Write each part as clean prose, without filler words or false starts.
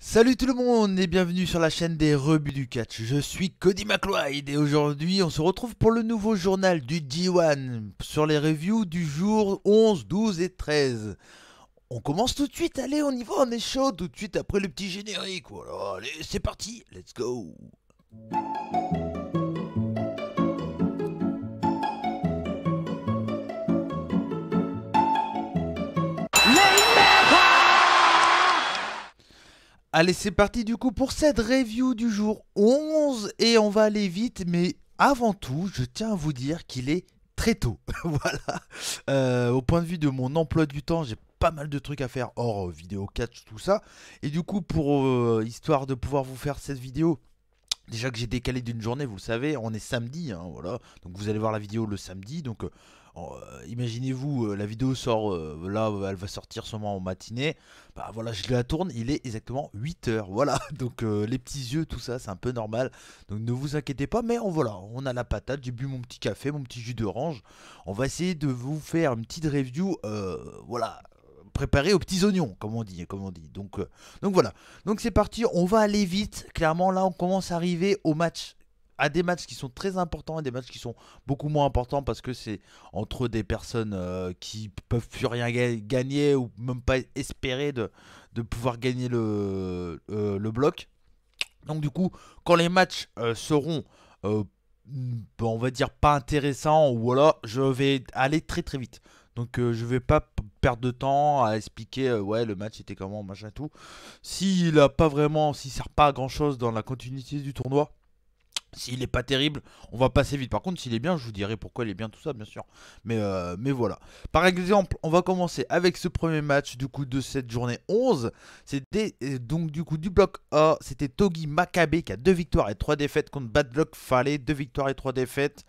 Salut tout le monde et bienvenue sur la chaîne des rebuts du catch. Je suis Cody McLeod et aujourd'hui on se retrouve pour le nouveau journal du G1 sur les reviews du jour 11, 12 et 13. On commence tout de suite, allez on y va, on est chaud tout de suite après le petit générique. Voilà, allez c'est parti, let's go. Allez c'est parti du coup pour cette review du jour 11 et on va aller vite mais avant tout je tiens à vous dire qu'il est très tôt. Voilà. Au point de vue de mon emploi du temps j'ai pas mal de trucs à faire hors vidéo catch tout ça et du coup pour histoire de pouvoir vous faire cette vidéo. Déjà que j'ai décalé d'une journée, vous le savez, on est samedi, hein, voilà. Donc vous allez voir la vidéo le samedi. Donc imaginez-vous, la vidéo sort là, elle va sortir sûrement en matinée. Bah voilà, je la tourne, il est exactement 8 h. Voilà, donc les petits yeux, tout ça, c'est un peu normal. Donc ne vous inquiétez pas, mais voilà, on a la patate. J'ai bu mon petit café, mon petit jus d'orange. On va essayer de vous faire une petite review, voilà, préparée aux petits oignons, comme on dit, donc voilà. Donc c'est parti, on va aller vite. Clairement là on commence à arriver au match, à des matchs qui sont très importants et des matchs qui sont beaucoup moins importants parce que c'est entre des personnes qui peuvent plus rien gagner ou même pas espérer de pouvoir gagner le bloc. Donc du coup, quand les matchs seront, on va dire, pas intéressants, ou voilà, je vais aller très très vite. Donc je vais pas perdre de temps à expliquer ouais le match était comment machin et tout. S'il a pas vraiment, s'il sert pas à grand chose dans la continuité du tournoi, s'il est pas terrible, on va passer vite. Par contre, s'il est bien, je vous dirai pourquoi il est bien, tout ça, bien sûr. Mais voilà. Par exemple, on va commencer avec ce premier match du coup de cette journée 11. C'était donc du coup du bloc A. C'était Togi Makabe qui a 2 victoires et 3 défaites contre Bad Luck Fale. 2 victoires et 3 défaites.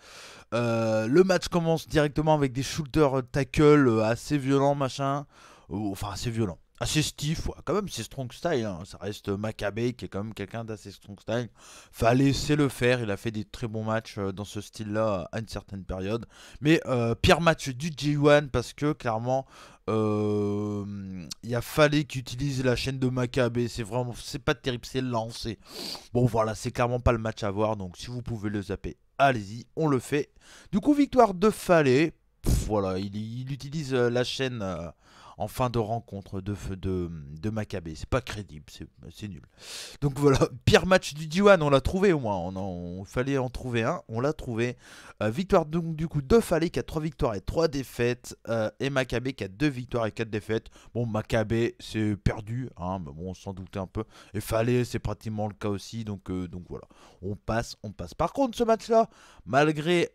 Le match commence directement avec des shoulder tackle assez violents, machin. Enfin, assez violents. Assez stiff, ouais. Quand même c'est strong style, hein. Ça reste Makabe qui est quand même quelqu'un d'assez strong style. Fallait laisser le faire, il a fait des très bons matchs dans ce style-là à une certaine période. Mais pire match du J1 parce que clairement il a fallu qu'il utilise la chaîne de Makabe. C'est vraiment, c'est pas terrible, c'est lancé. Bon voilà, c'est clairement pas le match à voir, donc si vous pouvez le zapper, allez-y, on le fait. Du coup, victoire de Fallait. Voilà, il utilise la chaîne en fin de rencontre de Makabe. C'est pas crédible, c'est nul. Donc voilà, pire match du D1, on l'a trouvé au moins. On fallait en trouver un, on l'a trouvé. Victoire donc du coup de Fallait qui a 3 victoires et 3 défaites. Et Makabe qui a 2 victoires et 4 défaites. Bon, Makabe c'est perdu, hein, mais bon, on s'en doutait un peu. Et Fallait c'est pratiquement le cas aussi. Donc voilà, on passe, on passe. Par contre, ce match-là, malgré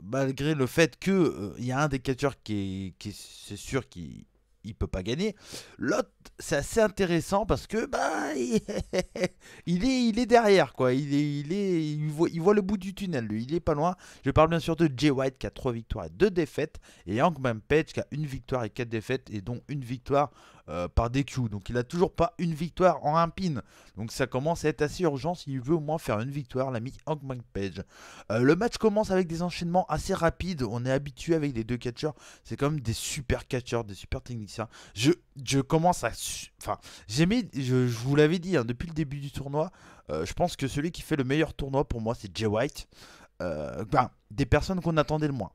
le fait que il y a un des catcheurs c'est sûr qu'il il peut pas gagner. L'autre, c'est assez intéressant parce que bah il est derrière quoi. Il voit le bout du tunnel. Lui, il est pas loin. Je parle bien sûr de Jay White qui a 3 victoires et 2 défaites et Hangman Page qui a 1 victoire et 4 défaites et dont une victoire par DQ. Donc il a toujours pas une victoire en un pin. Donc ça commence à être assez urgent s'il veut au moins faire une victoire, l'ami Hangman Page. Le match commence avec des enchaînements assez rapides. On est habitué avec les deux catcheurs. C'est comme des super catcheurs, des super techniciens. Je commence à... Enfin, je vous l'avais dit hein, depuis le début du tournoi. Je pense que celui qui fait le meilleur tournoi pour moi, c'est Jay White. Des personnes qu'on attendait le moins.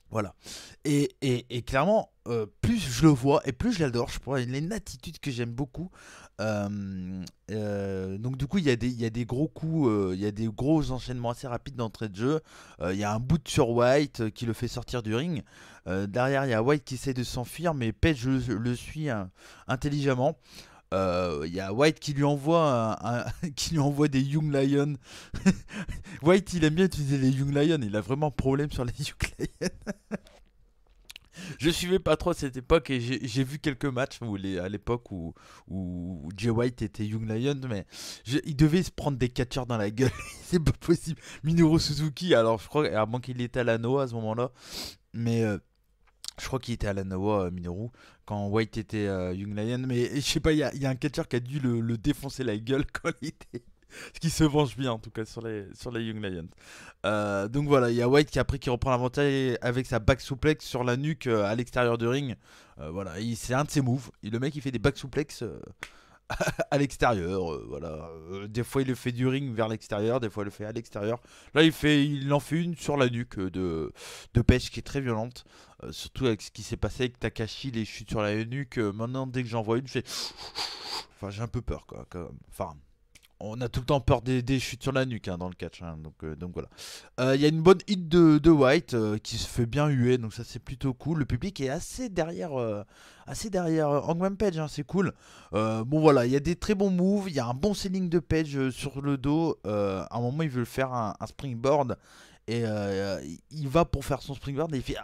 Voilà. Et clairement, plus je le vois et plus je l'adore. Je pourrais, il a une attitude que j'aime beaucoup. Donc du coup, il y a des gros coups, il y a des gros enchaînements assez rapides d'entrée de jeu. Il y a un boot sur White qui le fait sortir du ring. Derrière, il y a White qui essaie de s'enfuir, mais Page le suit hein, intelligemment. Il y a White qui lui envoie, qui lui envoie des Young Lions. White, il aime bien utiliser les Young Lions. Il a vraiment problème sur les Young Lions. Je suivais pas trop cette époque et j'ai vu quelques matchs à l'époque où Jay White était Young Lion, mais il devait se prendre des catcheurs dans la gueule. C'est pas possible. Minoru Suzuki, alors je crois, à moins qu'il était à la Noah à ce moment-là, mais je crois qu'il était à la Noah, Minoru, quand White était Young Lion, mais je sais pas, il y a un catcheur qui a dû le défoncer la gueule quand il était. Ce qui se venge bien en tout cas sur les Young Lions. Donc voilà, il y a White qui reprend l'avantage avec sa back suplex sur la nuque à l'extérieur du ring. Voilà, c'est un de ses moves. Et le mec il fait des back suplex à l'extérieur, voilà. Des fois il le fait du ring vers l'extérieur, des fois il le fait à l'extérieur. Là il en fait une sur la nuque de Page qui est très violente. Surtout avec ce qui s'est passé avec Takashi, les chutes sur la nuque. Maintenant dès que j'en vois une, je fais... Enfin j'ai un peu peur quoi. Enfin on a tout le temps peur des chutes sur la nuque dans le catch, hein, donc voilà. Il y a une bonne hit de White qui se fait bien huer, donc ça c'est plutôt cool. Le public est assez derrière Hangman Page, hein, c'est cool. Bon voilà, il y a des très bons moves, il y a un bon selling de Page sur le dos. À un moment il veut faire un springboard. Et il va pour faire son springboard et il fait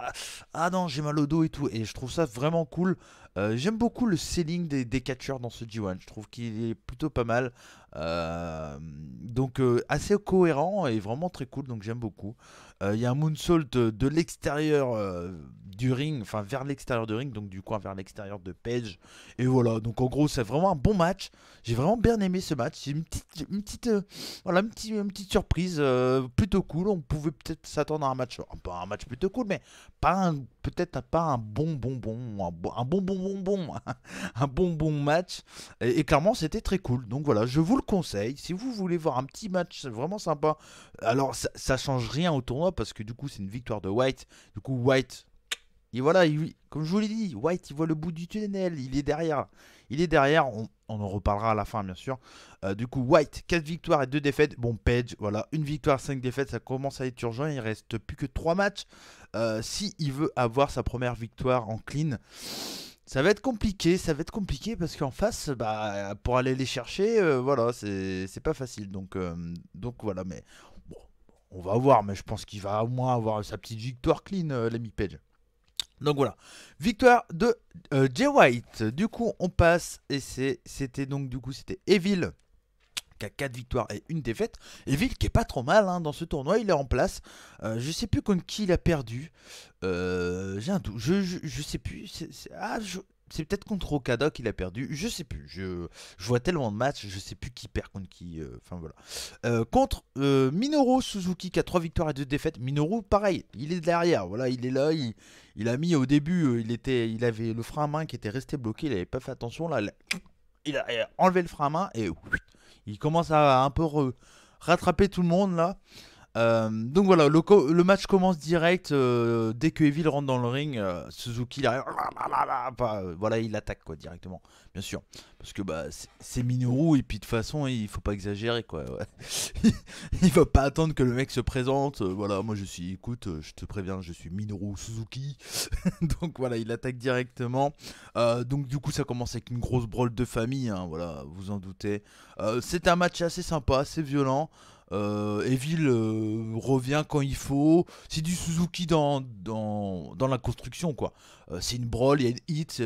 ah non j'ai mal au dos et tout, et je trouve ça vraiment cool. J'aime beaucoup le selling des catcheurs dans ce G1, je trouve qu'il est plutôt pas mal. Donc assez cohérent et vraiment très cool, donc j'aime beaucoup. Il y a un moonsault de l'extérieur du ring, enfin vers l'extérieur du ring, donc du coin vers l'extérieur de Page. Et voilà, donc en gros c'est vraiment un bon match. J'ai vraiment bien aimé ce match. C'est voilà, une petite surprise plutôt cool. On pouvait peut-être s'attendre à un match, pas un match plutôt cool, mais peut-être pas un un bon match. Et clairement, c'était très cool. Donc voilà, je vous le conseille. Si vous voulez voir un petit match vraiment sympa, alors ça change rien au tournoi parce que du coup, c'est une victoire de White. Du coup, White. Et voilà, comme je vous l'ai dit, White, il voit le bout du tunnel, il est derrière. Il est derrière, on en reparlera à la fin, bien sûr. Du coup, White, 4 victoires et 2 défaites. Bon, Page, voilà, 1 victoire, 5 défaites, ça commence à être urgent. Il reste plus que 3 matchs. Si il veut avoir sa première victoire en clean, ça va être compliqué parce qu'en face, bah, pour aller les chercher, voilà, c'est pas facile. Donc voilà, mais bon, on va voir, mais je pense qu'il va au moins avoir sa petite victoire clean, l'ami Page. Donc voilà, victoire de Jay White. Du coup, on passe et c'était donc du coup c'était Evil qui a 4 victoires et 1 défaite. Evil qui est pas trop mal hein, dans ce tournoi, il est en place. Je sais plus contre qui il a perdu. J'ai un doute, je sais plus. C'est peut-être contre Okada qu'il a perdu, je sais plus. Je vois tellement de matchs, je sais plus qui perd contre qui. Enfin voilà. Contre Minoru Suzuki qui a 3 victoires et 2 défaites. Minoru, pareil, il est derrière. Voilà, il est là. Il a mis au début, il avait le frein à main qui était resté bloqué. Il avait pas fait attention. Là, il a enlevé le frein à main et il commence à un peu rattraper tout le monde là. Donc voilà, le match commence direct. Dès que Evil rentre dans le ring, Suzuki il arrive, voilà, il attaque quoi directement, bien sûr, parce que bah c'est Minoru et puis de toute façon il faut pas exagérer quoi. Ouais. Il va pas attendre que le mec se présente. Voilà, moi écoute, je te préviens, je suis Minoru Suzuki. Donc voilà, il attaque directement. Donc du coup ça commence avec une grosse brawl de famille, hein, voilà, vous en doutez. C'est un match assez sympa, assez violent. Evil revient quand il faut. C'est du Suzuki dans la construction quoi. C'est une brawl, il y a une hit.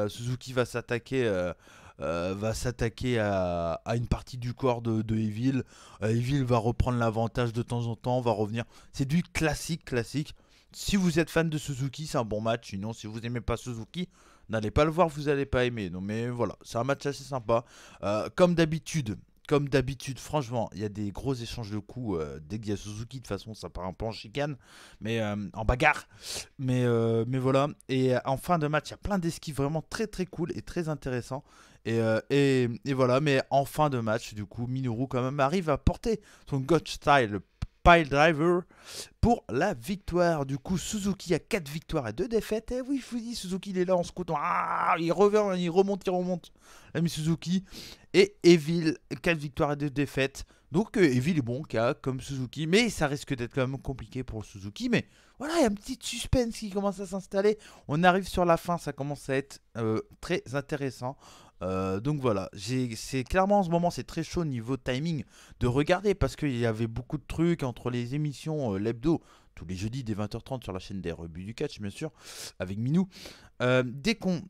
Suzuki va s'attaquer à une partie du corps de Evil. Evil va reprendre l'avantage de temps en temps, va revenir. C'est du classique. Si vous êtes fan de Suzuki, c'est un bon match. Sinon, si vous n'aimez pas Suzuki, n'allez pas le voir, vous n'allez pas aimer. Non, mais voilà, c'est un match assez sympa. Comme d'habitude, franchement, il y a des gros échanges de coups dès qu'il y a Suzuki. De toute façon, ça part un peu en chicane, mais en bagarre. Mais voilà. Et en fin de match, il y a plein d'esquives vraiment très très cool et très intéressants. Et voilà. Mais en fin de match, du coup, Minoru quand même arrive à porter son God Style Pile Driver pour la victoire. Du coup, Suzuki a 4 victoires et 2 défaites. Et oui, je vous dis, Suzuki il est là en scoutant. Il revient, il remonte. L'ami Suzuki. Et Evil, 4 victoires et 2 défaites. Donc Evil est bon cas comme Suzuki, mais ça risque d'être quand même compliqué pour Suzuki. Mais voilà, il y a un petit suspense qui commence à s'installer. On arrive sur la fin, ça commence à être très intéressant. Donc voilà, c'est clairement en ce moment c'est très chaud niveau timing de regarder parce qu'il y avait beaucoup de trucs entre les émissions l'hebdo tous les jeudis dès 20h30 sur la chaîne des rebuts du catch bien sûr avec Minou. Dès qu'on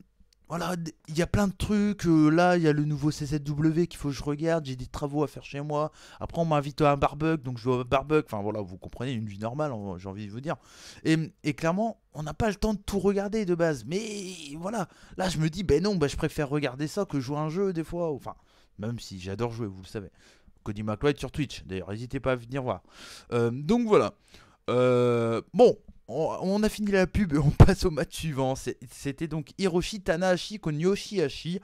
voilà, il y a plein de trucs. Là, il y a le nouveau CZW qu'il faut que je regarde. J'ai des travaux à faire chez moi. Après, on m'invite à un barbecue, donc je vais au barbecue. Enfin voilà, vous comprenez, une vie normale, j'ai envie de vous dire. Et clairement, on n'a pas le temps de tout regarder de base. Mais voilà, là, je me dis, ben non, je préfère regarder ça que jouer à un jeu des fois. Enfin, même si j'adore jouer, vous le savez. Cody McLeod sur Twitch. D'ailleurs, n'hésitez pas à venir voir. Donc voilà. Bon, on a fini la pub et on passe au match suivant. C'était donc Hiroshi Tanahashi contre Yoshihashi.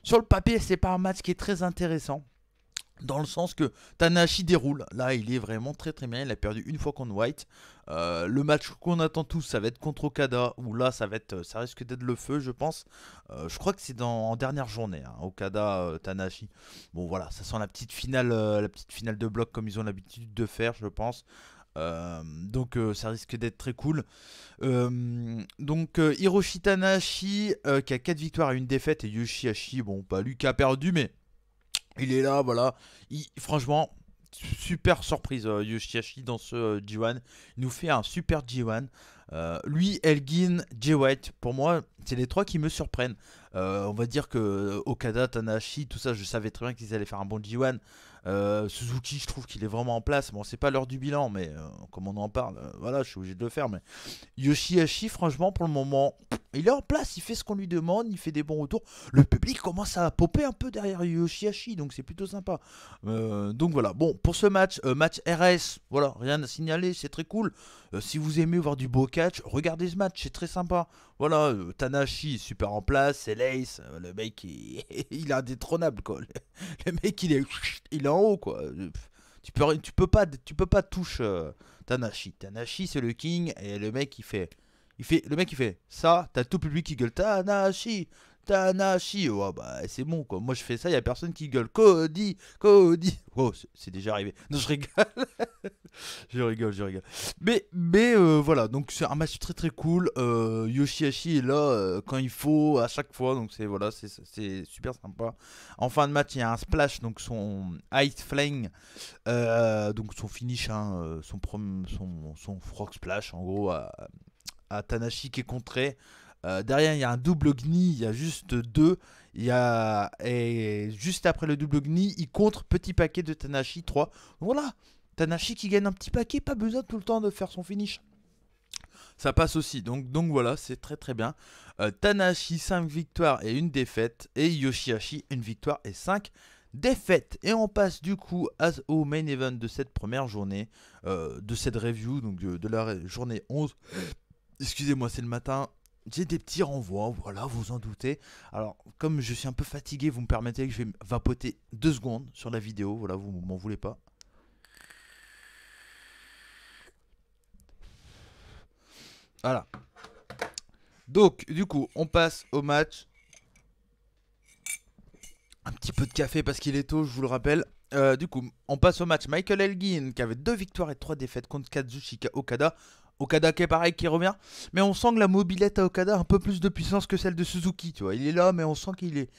Sur le papier, c'est pas un match qui est très intéressant. Dans le sens que Tanahashi déroule. Là, il est vraiment très très bien. Il a perdu une fois contre White. Le match qu'on attend tous, ça va être contre Okada. Où là, ça risque d'être le feu, je pense. Je crois que c'est en dernière journée. Hein, Okada, Tanahashi. Bon, voilà, ça sent la petite finale de bloc comme ils ont l'habitude de faire, je pense. Donc ça risque d'être très cool. Hiroshi Tanahashi qui a 4 victoires et une défaite. Et Yoshihashi, bon, pas lui qui a perdu, mais il est là, voilà. Franchement, super surprise Yoshihashi dans ce G1. Il nous fait un super G1. Lui, Elgin, Jay White, pour moi, c'est les trois qui me surprennent. On va dire que Okada, Tanahashi, tout ça, je savais très bien qu'ils allaient faire un bon G1. Suzuki, je trouve qu'il est vraiment en place. Bon, c'est pas l'heure du bilan, mais comme on en parle, voilà, je suis obligé de le faire. Mais Yoshihashi, franchement, pour le moment, il est en place. Il fait ce qu'on lui demande, il fait des bons retours. Le public commence à popper un peu derrière Yoshihashi, donc c'est plutôt sympa. Donc voilà. Bon, pour ce match, match RS, voilà, rien à signaler, c'est très cool. Si vous aimez voir du beau catch, regardez ce match, c'est très sympa. Voilà, Tanahashi est super en place, c'est l'Ace, le mec il est indétrônable quoi. Le mec il est en haut quoi. Tu peux pas toucher Tanahashi. Tanahashi c'est le king et le mec il fait ça, t'as tout le public qui gueule Tanahashi, Tanahashi, oh bah c'est bon quoi. Moi je fais ça, y a personne qui gueule Cody, Cody. Oh, c'est déjà arrivé. Non, je rigole. je rigole. Mais voilà, donc c'est un match très très cool. Yoshihashi est là quand il faut, à chaque fois, donc c'est super sympa. En fin de match, il y a un splash, donc son Ice Flame, donc son finish, hein, son frog splash en gros à Tanahashi qui est contré. Derrière, il y a un double Gni, il y a juste deux. Et juste après le double Gni, il contre petit paquet de Tanahashi 3. Voilà, Tanahashi qui gagne un petit paquet, pas besoin tout le temps de faire son finish. Ça passe aussi, donc voilà, c'est très très bien. Tanahashi 5 victoires et une défaite. Et Yoshihashi 1 victoire et 5 défaites. Et on passe du coup au main event de cette première journée, de cette review, donc de la journée 11. Excusez-moi, c'est le matin. J'ai des petits renvois, voilà, vous en doutez. Alors, comme je suis un peu fatigué, vous me permettez que je vais vapoter 2 secondes sur la vidéo. Voilà, vous m'en voulez pas. Voilà. Donc, du coup, on passe au match. Un petit peu de café parce qu'il est tôt, je vous le rappelle. Du coup, on passe au match. Michael Elgin qui avait 2 victoires et 3 défaites contre Kazuchika Okada. Okada qui est pareil, qui revient. Mais on sent que la mobilette à Okada a un peu plus de puissance que celle de Suzuki. Tu vois. Il est là, mais on sent il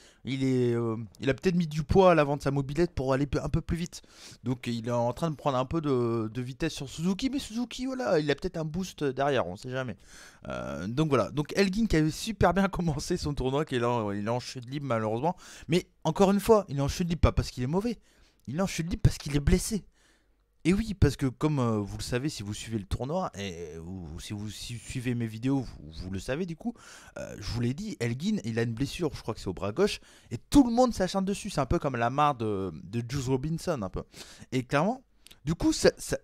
a peut-être mis du poids à l'avant de sa mobilette pour aller un peu plus vite. Donc il est en train de prendre un peu de vitesse sur Suzuki. Mais Suzuki, voilà, il a peut-être un boost derrière, on sait jamais. Donc voilà. Donc Elgin qui avait super bien commencé son tournoi, qui est là, il est en chute libre malheureusement. Mais encore une fois, il est en chute libre pas parce qu'il est mauvais. Il est en chute libre parce qu'il est blessé. Et oui, parce que comme vous le savez, si vous suivez le tournoi, ou si vous suivez mes vidéos, vous le savez du coup, je vous l'ai dit, Elgin, il a une blessure, je crois que c'est au bras gauche, et tout le monde s'acharne dessus, c'est un peu comme la mare de Juice Robinson, un peu. Et clairement, du coup,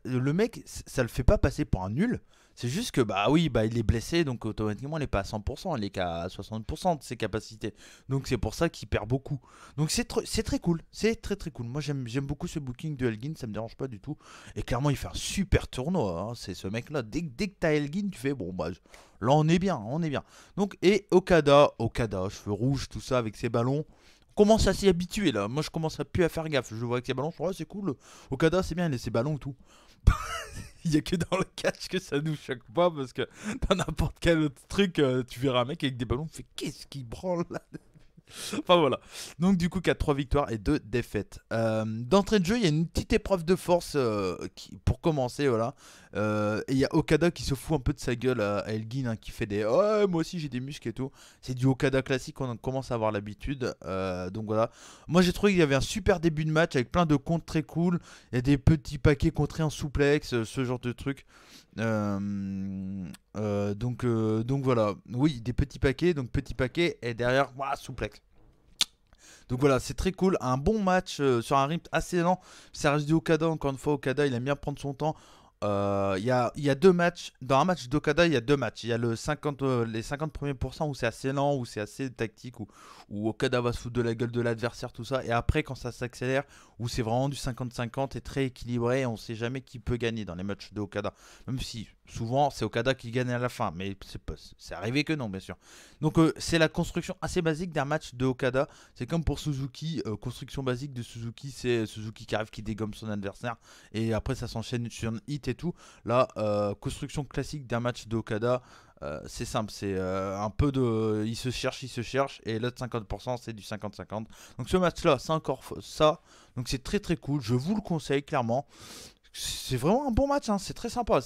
le mec, ça le fait pas passer pour un nul, c'est juste que, bah oui, bah il est blessé, donc automatiquement, il n'est pas à 100%, il est qu'à 60% de ses capacités. Donc c'est pour ça qu'il perd beaucoup. Donc c'est très cool, c'est très très cool. Moi j'aime beaucoup ce booking de Elgin, ça me dérange pas du tout. Et clairement il fait un super tournoi, hein. C'est ce mec là, dès que t'as Elgin tu fais bon bah là on est bien, on est bien. Donc et Okada, cheveux rouges, tout ça avec ses ballons. On commence à s'y habituer là, moi je commence à plus à faire gaffe. Je le vois avec ses ballons, je crois c'est cool. Okada c'est bien, il a ses ballons et tout. Il y a que dans le catch que ça nous choque pas parce que dans n'importe quel autre truc, tu verras un mec avec des ballons, tu fais qu'est-ce qu'il branle là. Enfin voilà. Donc du coup, 4-3 victoires et 2 défaites. D'entrée de jeu, il y a une petite épreuve de force pour commencer, voilà. Et il y a Okada qui se fout un peu de sa gueule à Elgin, hein, qui fait des oh, moi aussi j'ai des muscles et tout. C'est du Okada classique, on commence à avoir l'habitude. Donc voilà. Moi j'ai trouvé qu'il y avait un super début de match avec plein de comptes très cool. Il y a des petits paquets contrés en souplex, ce genre de truc. Donc voilà, oui, des petits paquets, donc petits paquets et derrière, ouah, souplex. Donc voilà, c'est très cool, un bon match sur un rythme assez lent. Ça reste du Okada, encore une fois, Okada il aime bien prendre son temps. il y a deux matchs. Dans un match d'Okada, il y a deux matchs. Il y a les 50 premiers pourcents où c'est assez lent, où c'est assez tactique, où Okada va se foutre de la gueule de l'adversaire, tout ça. Et après, quand ça s'accélère, où c'est vraiment du 50-50 et très équilibré, on sait jamais qui peut gagner dans les matchs d'Okada. Même si souvent c'est Okada qui gagne à la fin, mais c'est arrivé que non, bien sûr. Donc c'est la construction assez basique d'un match de Okada. C'est comme pour Suzuki, construction basique de Suzuki, c'est Suzuki qui arrive, qui dégomme son adversaire, et après ça s'enchaîne sur une hit et tout. Là, construction classique d'un match d'Okada, c'est simple, c'est un peu de. Il se cherche, et l'autre 50%, c'est du 50-50. Donc ce match-là, c'est encore ça. Donc c'est très très cool, je vous le conseille clairement. C'est vraiment un bon match, hein. C'est très sympa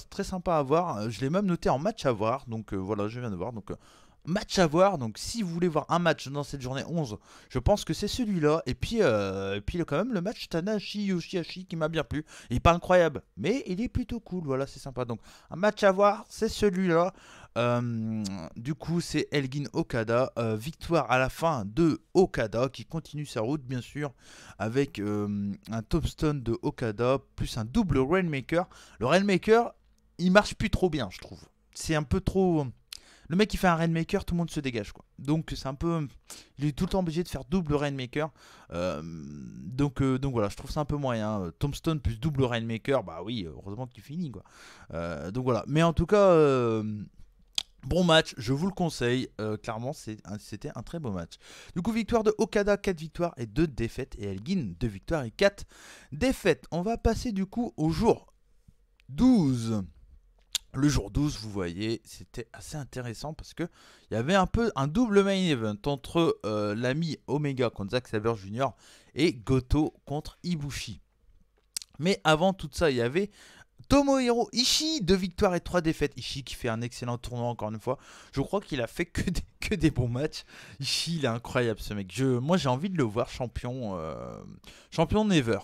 à voir. Je l'ai même noté en match à voir, donc voilà, je viens de voir. Donc match à voir, donc si vous voulez voir un match dans cette journée 11, je pense que c'est celui-là. Et puis quand même le match Tanahashi Yoshihashi qui m'a bien plu. Il est pas incroyable, mais il est plutôt cool, voilà, c'est sympa. Donc un match à voir, c'est celui-là. Du coup, c'est Elgin Okada. Victoire à la fin de Okada qui continue sa route, bien sûr, avec un topstone de Okada plus un double Rainmaker. Le Rainmaker, il marche plus trop bien, je trouve. C'est un peu trop. Le mec qui fait un Rainmaker, tout le monde se dégage, quoi. Donc c'est un peu. Il est tout le temps obligé de faire double Rainmaker. Donc voilà, je trouve ça un peu moyen. Tombstone plus double Rainmaker, bah oui, heureusement qu'il finit, quoi. Donc voilà. Mais en tout cas. Bon match, je vous le conseille. Clairement, c'était un très beau match. Du coup, victoire de Okada, 4 victoires et 2 défaites. Et Elgin, 2 victoires et 4 défaites. On va passer du coup au jour 12. Le jour 12, vous voyez, c'était assez intéressant parce que il y avait un peu un double main event entre l'ami Omega contre Zack Sabre Jr. et Goto contre Ibushi. Mais avant tout ça, il y avait Tomohiro Ishii, 2 victoires et 3 défaites. Ishii qui fait un excellent tournoi encore une fois. Je crois qu'il a fait que des bons matchs. Ishii, il est incroyable ce mec. Moi j'ai envie de le voir champion, champion Never.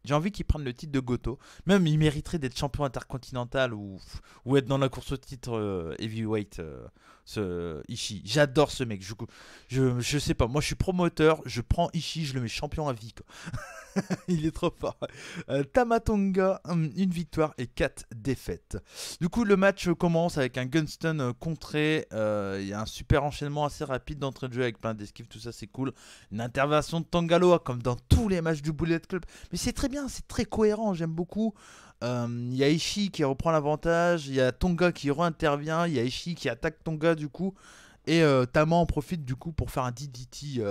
J'ai envie qu'il prenne le titre de Goto. Même il mériterait d'être champion intercontinental ou être dans la course au titre heavyweight. Ce Ishii. J'adore ce mec. Je sais pas. Moi je suis promoteur. Je prends Ishii, je le mets champion à vie, quoi. Il est trop fort. Tamatonga, une victoire et 4 défaites. Du coup, le match commence avec un Gunstun contré. Il y a un super enchaînement assez rapide d'entrée de jeu avec plein d'esquives, tout ça, c'est cool. Une intervention de Tangaloa, comme dans tous les matchs du Bullet Club. Mais c'est très bien, c'est très cohérent, j'aime beaucoup. Il y a Ishii qui reprend l'avantage. Il y a Tonga qui re-intervient. Il y a Ishii qui attaque Tonga, du coup. Et Tama en profite du coup pour faire un DDT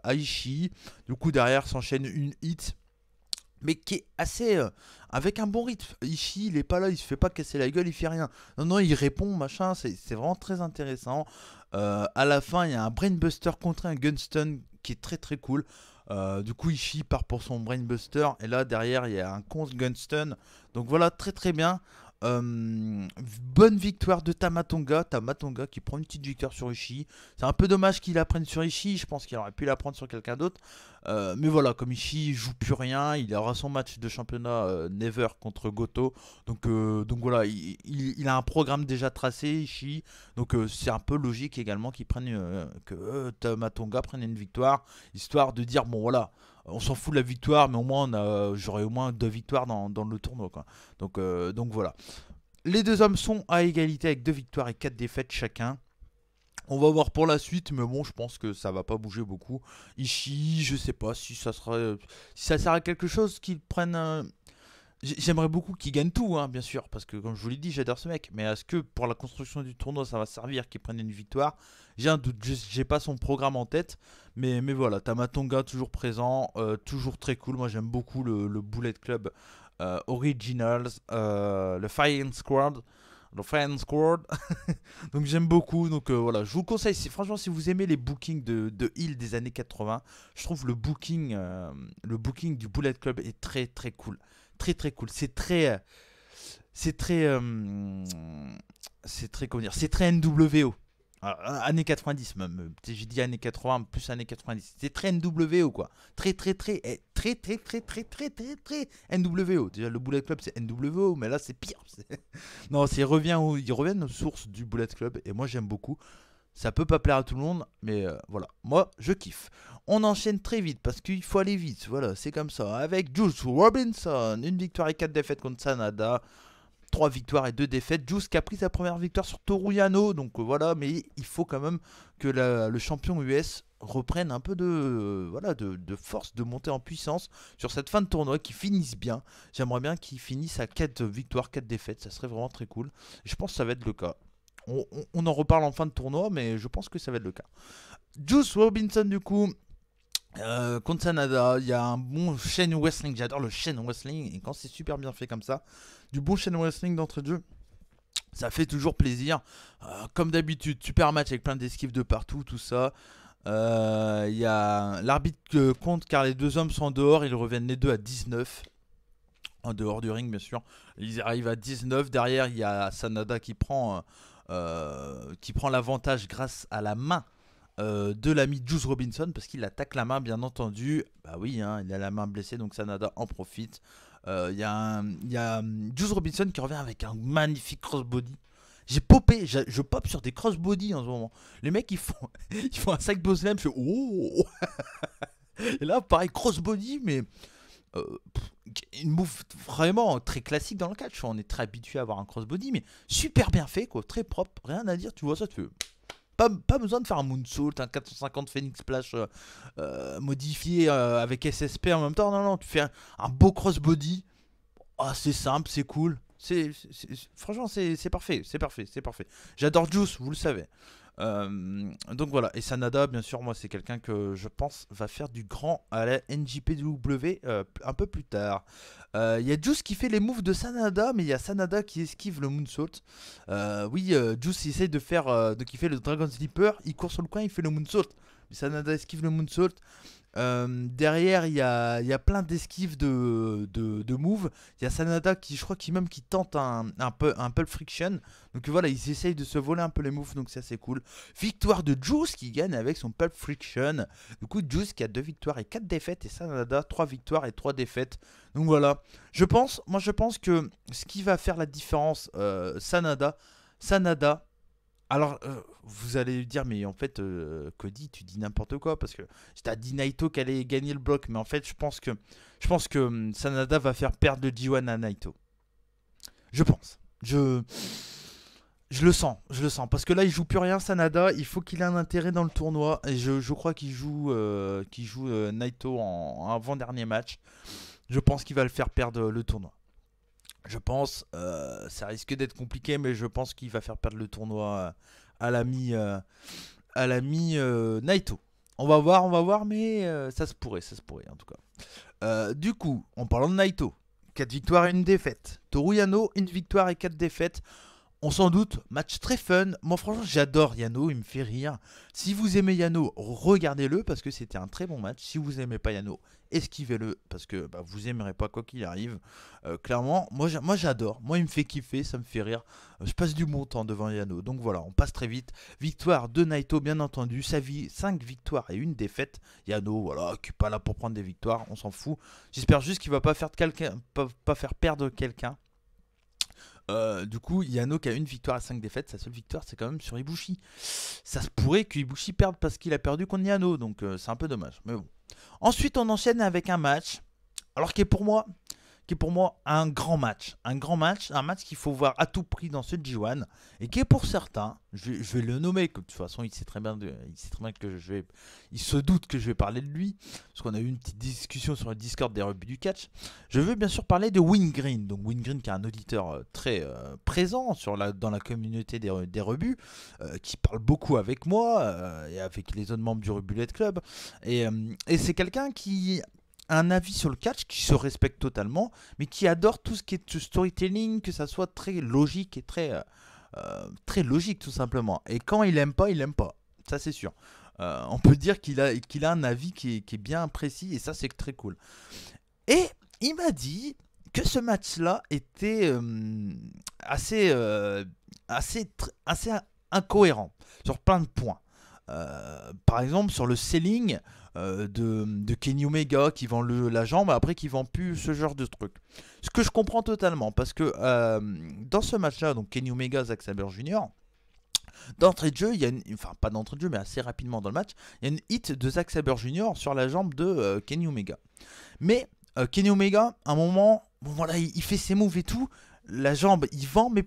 à Ishii. Du coup derrière s'enchaîne une hit. Mais qui est assez. Avec un bon rythme. Ishii il est pas là, il se fait pas casser la gueule, il fait rien. Non, non, il répond, machin. C'est vraiment très intéressant. À la fin, il y a un Brainbuster contre un Gunstun qui est très très cool. Du coup, Ishii part pour son Brainbuster. Et là derrière, il y a un con Gunstun. Donc voilà, très très bien. Bonne victoire de Tamatonga. Tamatonga qui prend une petite victoire sur Ishii. C'est un peu dommage qu'il la prenne sur Ishii. Je pense qu'il aurait pu la prendre sur quelqu'un d'autre. Mais voilà, comme Ishii joue plus rien, il aura son match de championnat Never contre Goto. Donc voilà, il a un programme déjà tracé, Ishii. Donc c'est un peu logique également qu'il prenne que Tamatonga prenne une victoire, histoire de dire bon voilà. On s'en fout de la victoire, mais au moins j'aurai au moins 2 victoires dans le tournoi, quoi. Donc voilà. Les deux hommes sont à égalité avec 2 victoires et 4 défaites chacun. On va voir pour la suite, mais bon, je pense que ça va pas bouger beaucoup. Ishii, je sais pas si ça sert à quelque chose qu'ils prennent. J'aimerais beaucoup qu'il gagne tout, hein, bien sûr, parce que comme je vous l'ai dit, j'adore ce mec. Mais est-ce que pour la construction du tournoi, ça va servir qu'il prenne une victoire? J'ai un doute, j'ai pas son programme en tête. Mais voilà, Tamatonga toujours présent, toujours très cool. Moi j'aime beaucoup le Bullet Club Originals, le Fire Squad. Le Fire Squad. Donc j'aime beaucoup. Donc voilà, je vous conseille, franchement, si vous aimez les bookings de Hill des années 80, je trouve le booking du Bullet Club est très très cool. Très très cool. Comment dire, c'est très NWO. Alors, années 90 même, j'ai dit années 80 plus années 90. C'est très NWO, quoi. Très NWO. Déjà le Bullet Club c'est NWO, mais là c'est pire. Non, ils reviennent aux sources du Bullet Club et moi j'aime beaucoup. Ça peut pas plaire à tout le monde, mais voilà, moi je kiffe. On enchaîne très vite parce qu'il faut aller vite, voilà, c'est comme ça. Avec Juice Robinson, une victoire et 4 défaites contre Sanada. 3 victoires et 2 défaites. Juice qui a pris sa première victoire sur Toru Yano. Donc voilà, mais il faut quand même que le champion US reprenne un peu de force, de monter en puissance sur cette fin de tournoi, qui finisse bien. J'aimerais bien qu'il finisse à 4 victoires, 4 défaites. Ça serait vraiment très cool. Et je pense que ça va être le cas. On en reparle en fin de tournoi, mais je pense que ça va être le cas. Juice Robinson, du coup, contre Sanada, il y a un bon chain wrestling. J'adore le chain wrestling. Et quand c'est super bien fait comme ça, du bon chain wrestling d'entrée de jeu, ça fait toujours plaisir. Comme d'habitude, super match avec plein d'esquives de partout, tout ça. Il y a l'arbitre compte car les deux hommes sont en dehors. Ils reviennent les deux à 19. En dehors du ring, bien sûr. Ils arrivent à 19. Derrière, il y a Sanada qui prend l'avantage grâce à la main de l'ami Juice Robinson, parce qu'il attaque la main, bien entendu. Bah oui, hein, il a la main blessée, donc Sanada en profite. Il y a Juice Robinson qui revient avec un magnifique crossbody. J'ai popé, je pop sur des crossbody en ce moment. Les mecs ils font un side slam, je fais oh. Et là pareil crossbody, mais une move vraiment très classique dans le catch. On est très habitué à avoir un crossbody, mais super bien fait, quoi, très propre, rien à dire. Tu vois ça, tu fais pas besoin de faire un moonsault, un 450 Phoenix Splash modifié avec SSP en même temps. Non, tu fais un beau crossbody. Ah, c'est simple, c'est cool. Franchement, c'est parfait, c'est parfait. J'adore Juice, vous le savez. Donc voilà, et Sanada, bien sûr, moi c'est quelqu'un que je pense va faire du grand à la NJPW un peu plus tard. Il y a Juice qui fait les moves de Sanada, mais il y a Sanada qui esquive le moonsault. Oui, Juice il essaye de faire, qui fait le Dragon Sleeper, il court sur le coin, il fait le moonsault. Mais Sanada esquive le moonsault. Derrière, il y a plein d'esquives de moves. Il y a Sanada qui, je crois, qui tente un pulp friction. Donc voilà, ils essayent de se voler un peu les moves, donc c'est assez cool. Victoire de Juice qui gagne avec son pulp friction. Du coup, Juice qui a 2 victoires et 4 défaites, et Sanada 3 victoires et 3 défaites. Donc voilà, je pense que ce qui va faire la différence, Sanada. Alors, vous allez dire, mais en fait, Cody, tu dis n'importe quoi, parce que je t'ai dit Naito qu'elle allait gagner le bloc, mais en fait, je pense que Sanada va faire perdre le G1 à Naito. Je pense. Je le sens, parce que là, il joue plus rien, Sanada. Il faut qu'il ait un intérêt dans le tournoi, et je crois qu'il joue Naito en avant-dernier match. Je pense qu'il va le faire perdre le tournoi. Je pense, ça risque d'être compliqué, mais je pense qu'il va faire perdre le tournoi à l'ami Naito. On va voir, mais ça se pourrait en tout cas. Du coup, en parlant de Naito, 4 victoires et 1 défaite. Toru Yano, 1 victoire et 4 défaites. On s'en doute, match très fun. Moi franchement j'adore Yano, il me fait rire. Si vous aimez Yano, regardez-le parce que c'était un très bon match. Si vous aimez pas Yano, esquivez-le parce que vous aimerez pas quoi qu'il arrive. Clairement, moi j'adore. Moi il me fait kiffer, ça me fait rire. Je passe du bon temps devant Yano. Donc voilà, on passe très vite. Victoire de Naito bien entendu. 5 victoires et 1 défaite. Yano, voilà, qui est pas là pour prendre des victoires, on s'en fout. J'espère juste qu'il va pas faire perdre quelqu'un. Du coup, Yano qui a 1 victoire et 5 défaites, sa seule victoire c'est quand même sur Ibushi. Ça se pourrait que Ibushi perde parce qu'il a perdu contre Yano, donc c'est un peu dommage. Mais bon. Ensuite, on enchaîne avec un match, alors qui est pour moi un grand match. Un match qu'il faut voir à tout prix dans ce G1 et qui est pour certains, je vais le nommer, que de toute façon il sait très bien que il se doute que je vais parler de lui, parce qu'on a eu une petite discussion sur le Discord des rebuts du catch. Je veux bien sûr parler de Wingreen. Donc Wingreen qui est un auditeur très présent dans la communauté des rebuts, qui parle beaucoup avec moi et avec les autres membres du Rebullet Club. Et c'est quelqu'un qui un avis sur le catch, qui se respecte totalement, mais qui adore tout ce qui est storytelling, que ça soit très logique et très logique tout simplement. Et quand il aime pas, ça c'est sûr. On peut dire qu'il a un avis qui est bien précis, et ça c'est très cool. Et il m'a dit que ce match-là était assez incohérent sur plein de points. Par exemple sur le selling de Kenny Omega qui vend la jambe, après qui vend plus ce genre de truc. Ce que je comprends totalement, parce que dans ce match-là, donc Kenny Omega, Zack Sabre Jr., d'entrée de jeu, enfin pas d'entrée de jeu, mais assez rapidement dans le match, il y a une hit de Zack Sabre Jr. sur la jambe de Kenny Omega. Mais Kenny Omega, à un moment, bon voilà, il fait ses moves et tout, la jambe, il vend, mais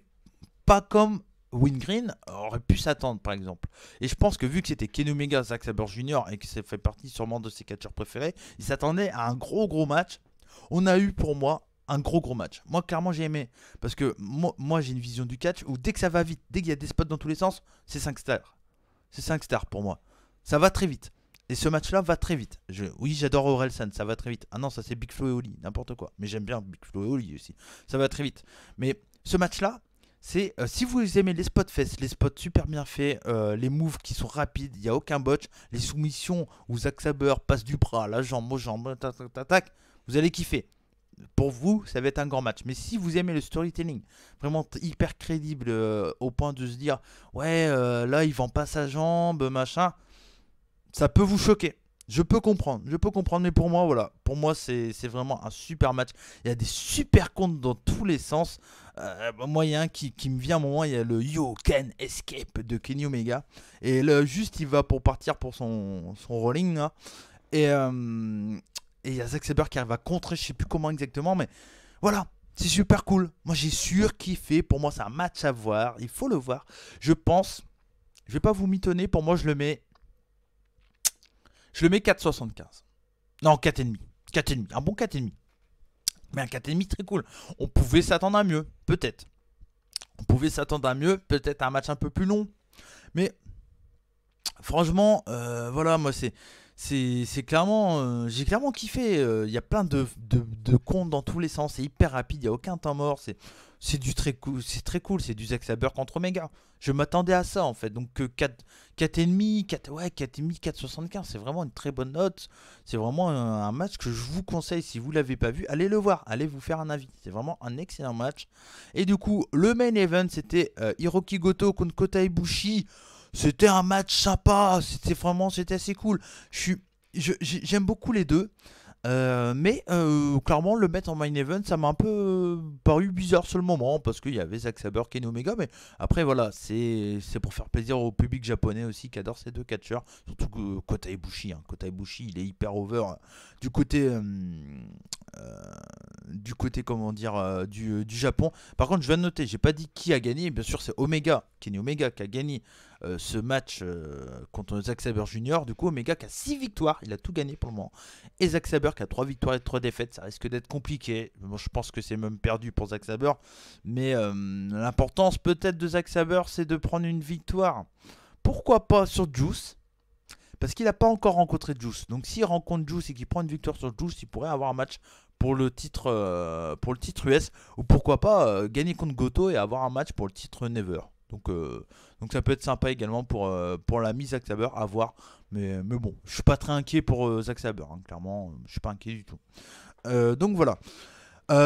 pas comme Wingreen aurait pu s'attendre, par exemple. Et je pense que vu que c'était Kenny Omega, Zack Sabre Jr. et que ça fait partie sûrement de ses catcheurs préférés, il s'attendait à un gros match. On a eu pour moi un gros match. Moi, clairement, j'ai aimé. Parce que moi j'ai une vision du catch où dès que ça va vite, dès qu'il y a des spots dans tous les sens, c'est 5 stars. C'est 5 stars pour moi. Ça va très vite. Et ce match-là va très vite. Oui, j'adore Orelsan, ça va très vite. Ah non, ça c'est Big Flo et Oli, n'importe quoi. Mais j'aime bien Big Flo et Oli aussi. Ça va très vite. Mais ce match-là, c'est si vous aimez les spots fesses, les spots super bien faits, les moves qui sont rapides, il n'y a aucun botch, les soumissions où Zack Sabre passe du bras, la jambe aux jambes, tac, tac, tac, tac, vous allez kiffer. Pour vous, ça va être un grand match. Mais si vous aimez le storytelling, vraiment hyper crédible au point de se dire, ouais, là, il vend pas sa jambe, machin, ça peut vous choquer. Je peux comprendre, mais pour moi, voilà. Pour moi, c'est vraiment un super match. Il y a des super comptes dans tous les sens. Moi, il y a un qui me vient à un moment, il y a le You Can Escape de Kenny Omega. Et là, juste, il va pour partir pour son rolling, là. Et il y a Zack Sabre qui arrive à contrer, je sais plus comment exactement, mais voilà, c'est super cool. Moi j'ai surkiffé, pour moi c'est un match à voir, il faut le voir. Je pense, je vais pas vous mitonner, pour moi je le mets 4,75. Non, 4,5. 4,5, un bon 4,5. Mais un 4,5 très cool. On pouvait s'attendre à mieux, peut-être. On pouvait s'attendre à mieux, peut-être un match un peu plus long. Mais franchement, voilà, moi c'est clairement, j'ai clairement kiffé. Il y a plein de comptes dans tous les sens. C'est hyper rapide, il n'y a aucun temps mort. C'est du très cool, c'est très cool. C'est du Zack Sabre contre Omega. Je m'attendais à ça en fait. Donc 4,5, 4, ouais, 4,5, 4,75. C'est vraiment une très bonne note. C'est vraiment un match que je vous conseille. Si vous ne l'avez pas vu, allez le voir. Allez vous faire un avis. C'est vraiment un excellent match. Et du coup, le main event, c'était Hiroki Goto contre Kota Ibushi. C'était un match sympa, c'était assez cool. J'aime beaucoup les deux, mais clairement le mettre en main event, ça m'a un peu paru bizarre sur le moment parce qu'il y avait Zack Sabre, Kenny Omega, mais après voilà, c'est pour faire plaisir au public japonais aussi qui adore ces deux catcheurs, surtout que Kota Ibushi, Kota Ibushi, il est hyper over du côté comment dire du Japon. Par contre, je viens de noter, j'ai pas dit qui a gagné. Bien sûr, c'est Kenny Omega qui a gagné ce match contre Zack Sabre Jr. Du coup, Omega qui a 6 victoires, il a tout gagné pour le moment. Et Zack Sabre qui a 3 victoires et 3 défaites, ça risque d'être compliqué. Moi, je pense que c'est même perdu pour Zack Sabre. Mais l'importance peut-être de Zack Sabre, c'est de prendre une victoire. Pourquoi pas sur Juice? Parce qu'il n'a pas encore rencontré Juice. Donc s'il rencontre Juice et qu'il prend une victoire sur Juice, il pourrait avoir un match pour le titre US. Ou pourquoi pas gagner contre Goto et avoir un match pour le titre Never. Donc ça peut être sympa également pour l'ami Zack Sabre à voir. Mais bon, je suis pas très inquiet pour Zack Sabre. Clairement, je suis pas inquiet du tout. Donc voilà.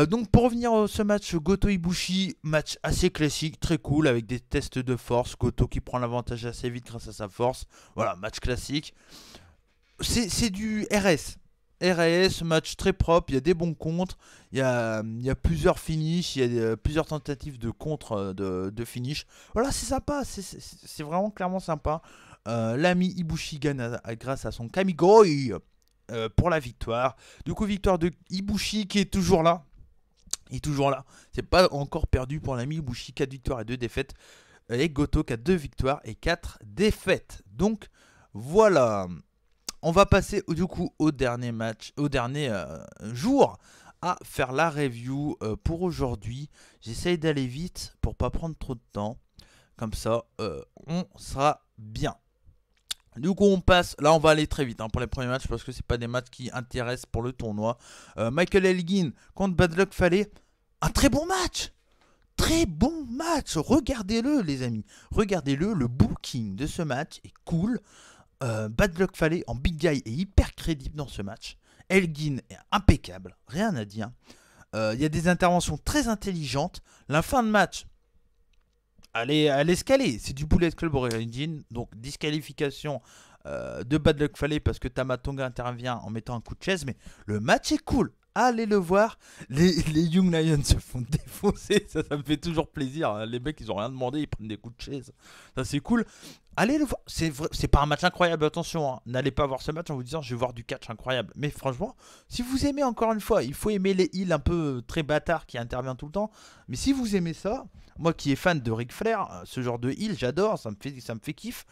Donc pour revenir à ce match Goto Ibushi, match assez classique, très cool avec des tests de force, Goto qui prend l'avantage assez vite grâce à sa force, voilà, match classique. C'est du RS, match très propre, il y a des bons contres, il y a plusieurs finishes, il y a plusieurs tentatives de contre de finish. Voilà, c'est sympa, c'est vraiment clairement sympa. L'ami Ibushi gagne grâce à son Kamigoi pour la victoire. Du coup, victoire de Ibushi qui est toujours là. Il est toujours là. C'est pas encore perdu pour l'ami Ibushi. 4 victoires et 2 défaites. Et Goto qui a 2 victoires et 4 défaites. Donc voilà. On va passer du coup au dernier match, au dernier jour à faire la review pour aujourd'hui. J'essaye d'aller vite pour pas prendre trop de temps. Comme ça, on sera bien. Du coup on passe, là on va aller très vite pour les premiers matchs parce que c'est pas des matchs qui intéressent pour le tournoi. Michael Elgin contre Bad Luck Fale, un très bon match. Très bon match, regardez-le les amis. Regardez-le, le booking de ce match est cool. Bad Luck Fale en big guy est hyper crédible dans ce match. Elgin est impeccable, rien à dire. Il y a des interventions très intelligentes. La fin de match, elle est escalée, c'est du Bullet Club Origin, donc disqualification de Bad Luck Fale parce que Tamatonga intervient en mettant un coup de chaise, mais le match est cool, allez le voir. Les Young Lions se font défoncer, ça me fait toujours plaisir, les mecs ils ont rien demandé, ils prennent des coups de chaise, ça c'est cool. Allez le voir. C'est pas un match incroyable, attention, hein. N'allez pas voir ce match en vous disant je vais voir du catch incroyable. Mais franchement, si vous aimez, encore une fois, il faut aimer les heals un peu très bâtards qui interviennent tout le temps. Mais si vous aimez ça, moi qui est fan de Ric Flair, ce genre de heal, j'adore, ça me fait kiff.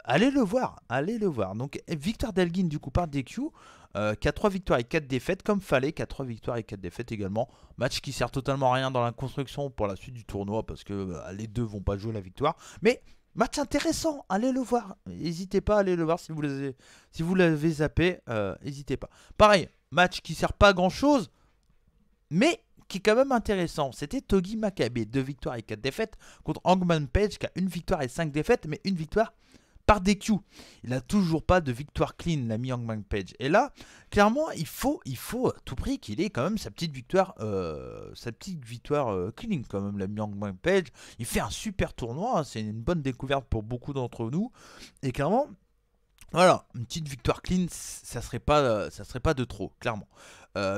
Allez le voir, allez le voir. Donc Victor Delguin du coup par DQ, qui a 3 victoires et 4 défaites, comme fallait, qui a 3 victoires et 4 défaites également. Match qui sert totalement à rien dans la construction pour la suite du tournoi parce que les deux vont pas jouer la victoire. Mais match intéressant, allez le voir. N'hésitez pas à aller le voir si vous l'avez zappé. N'hésitez pas. Pareil, match qui sert pas à grand chose, mais qui est quand même intéressant. C'était Togi Makabe, 2 victoires et 4 défaites, contre Hangman Page qui a 1 victoire et 5 défaites, mais une victoire par DQ. Il n'a toujours pas de victoire clean, l'ami Hangman Page. Et là, clairement, il faut à tout prix qu'il ait quand même sa petite victoire clean, quand même, l'ami Hangman Page. Il fait un super tournoi, hein. C'est une bonne découverte pour beaucoup d'entre nous. Et clairement, voilà, une petite victoire clean, ça serait pas de trop, clairement.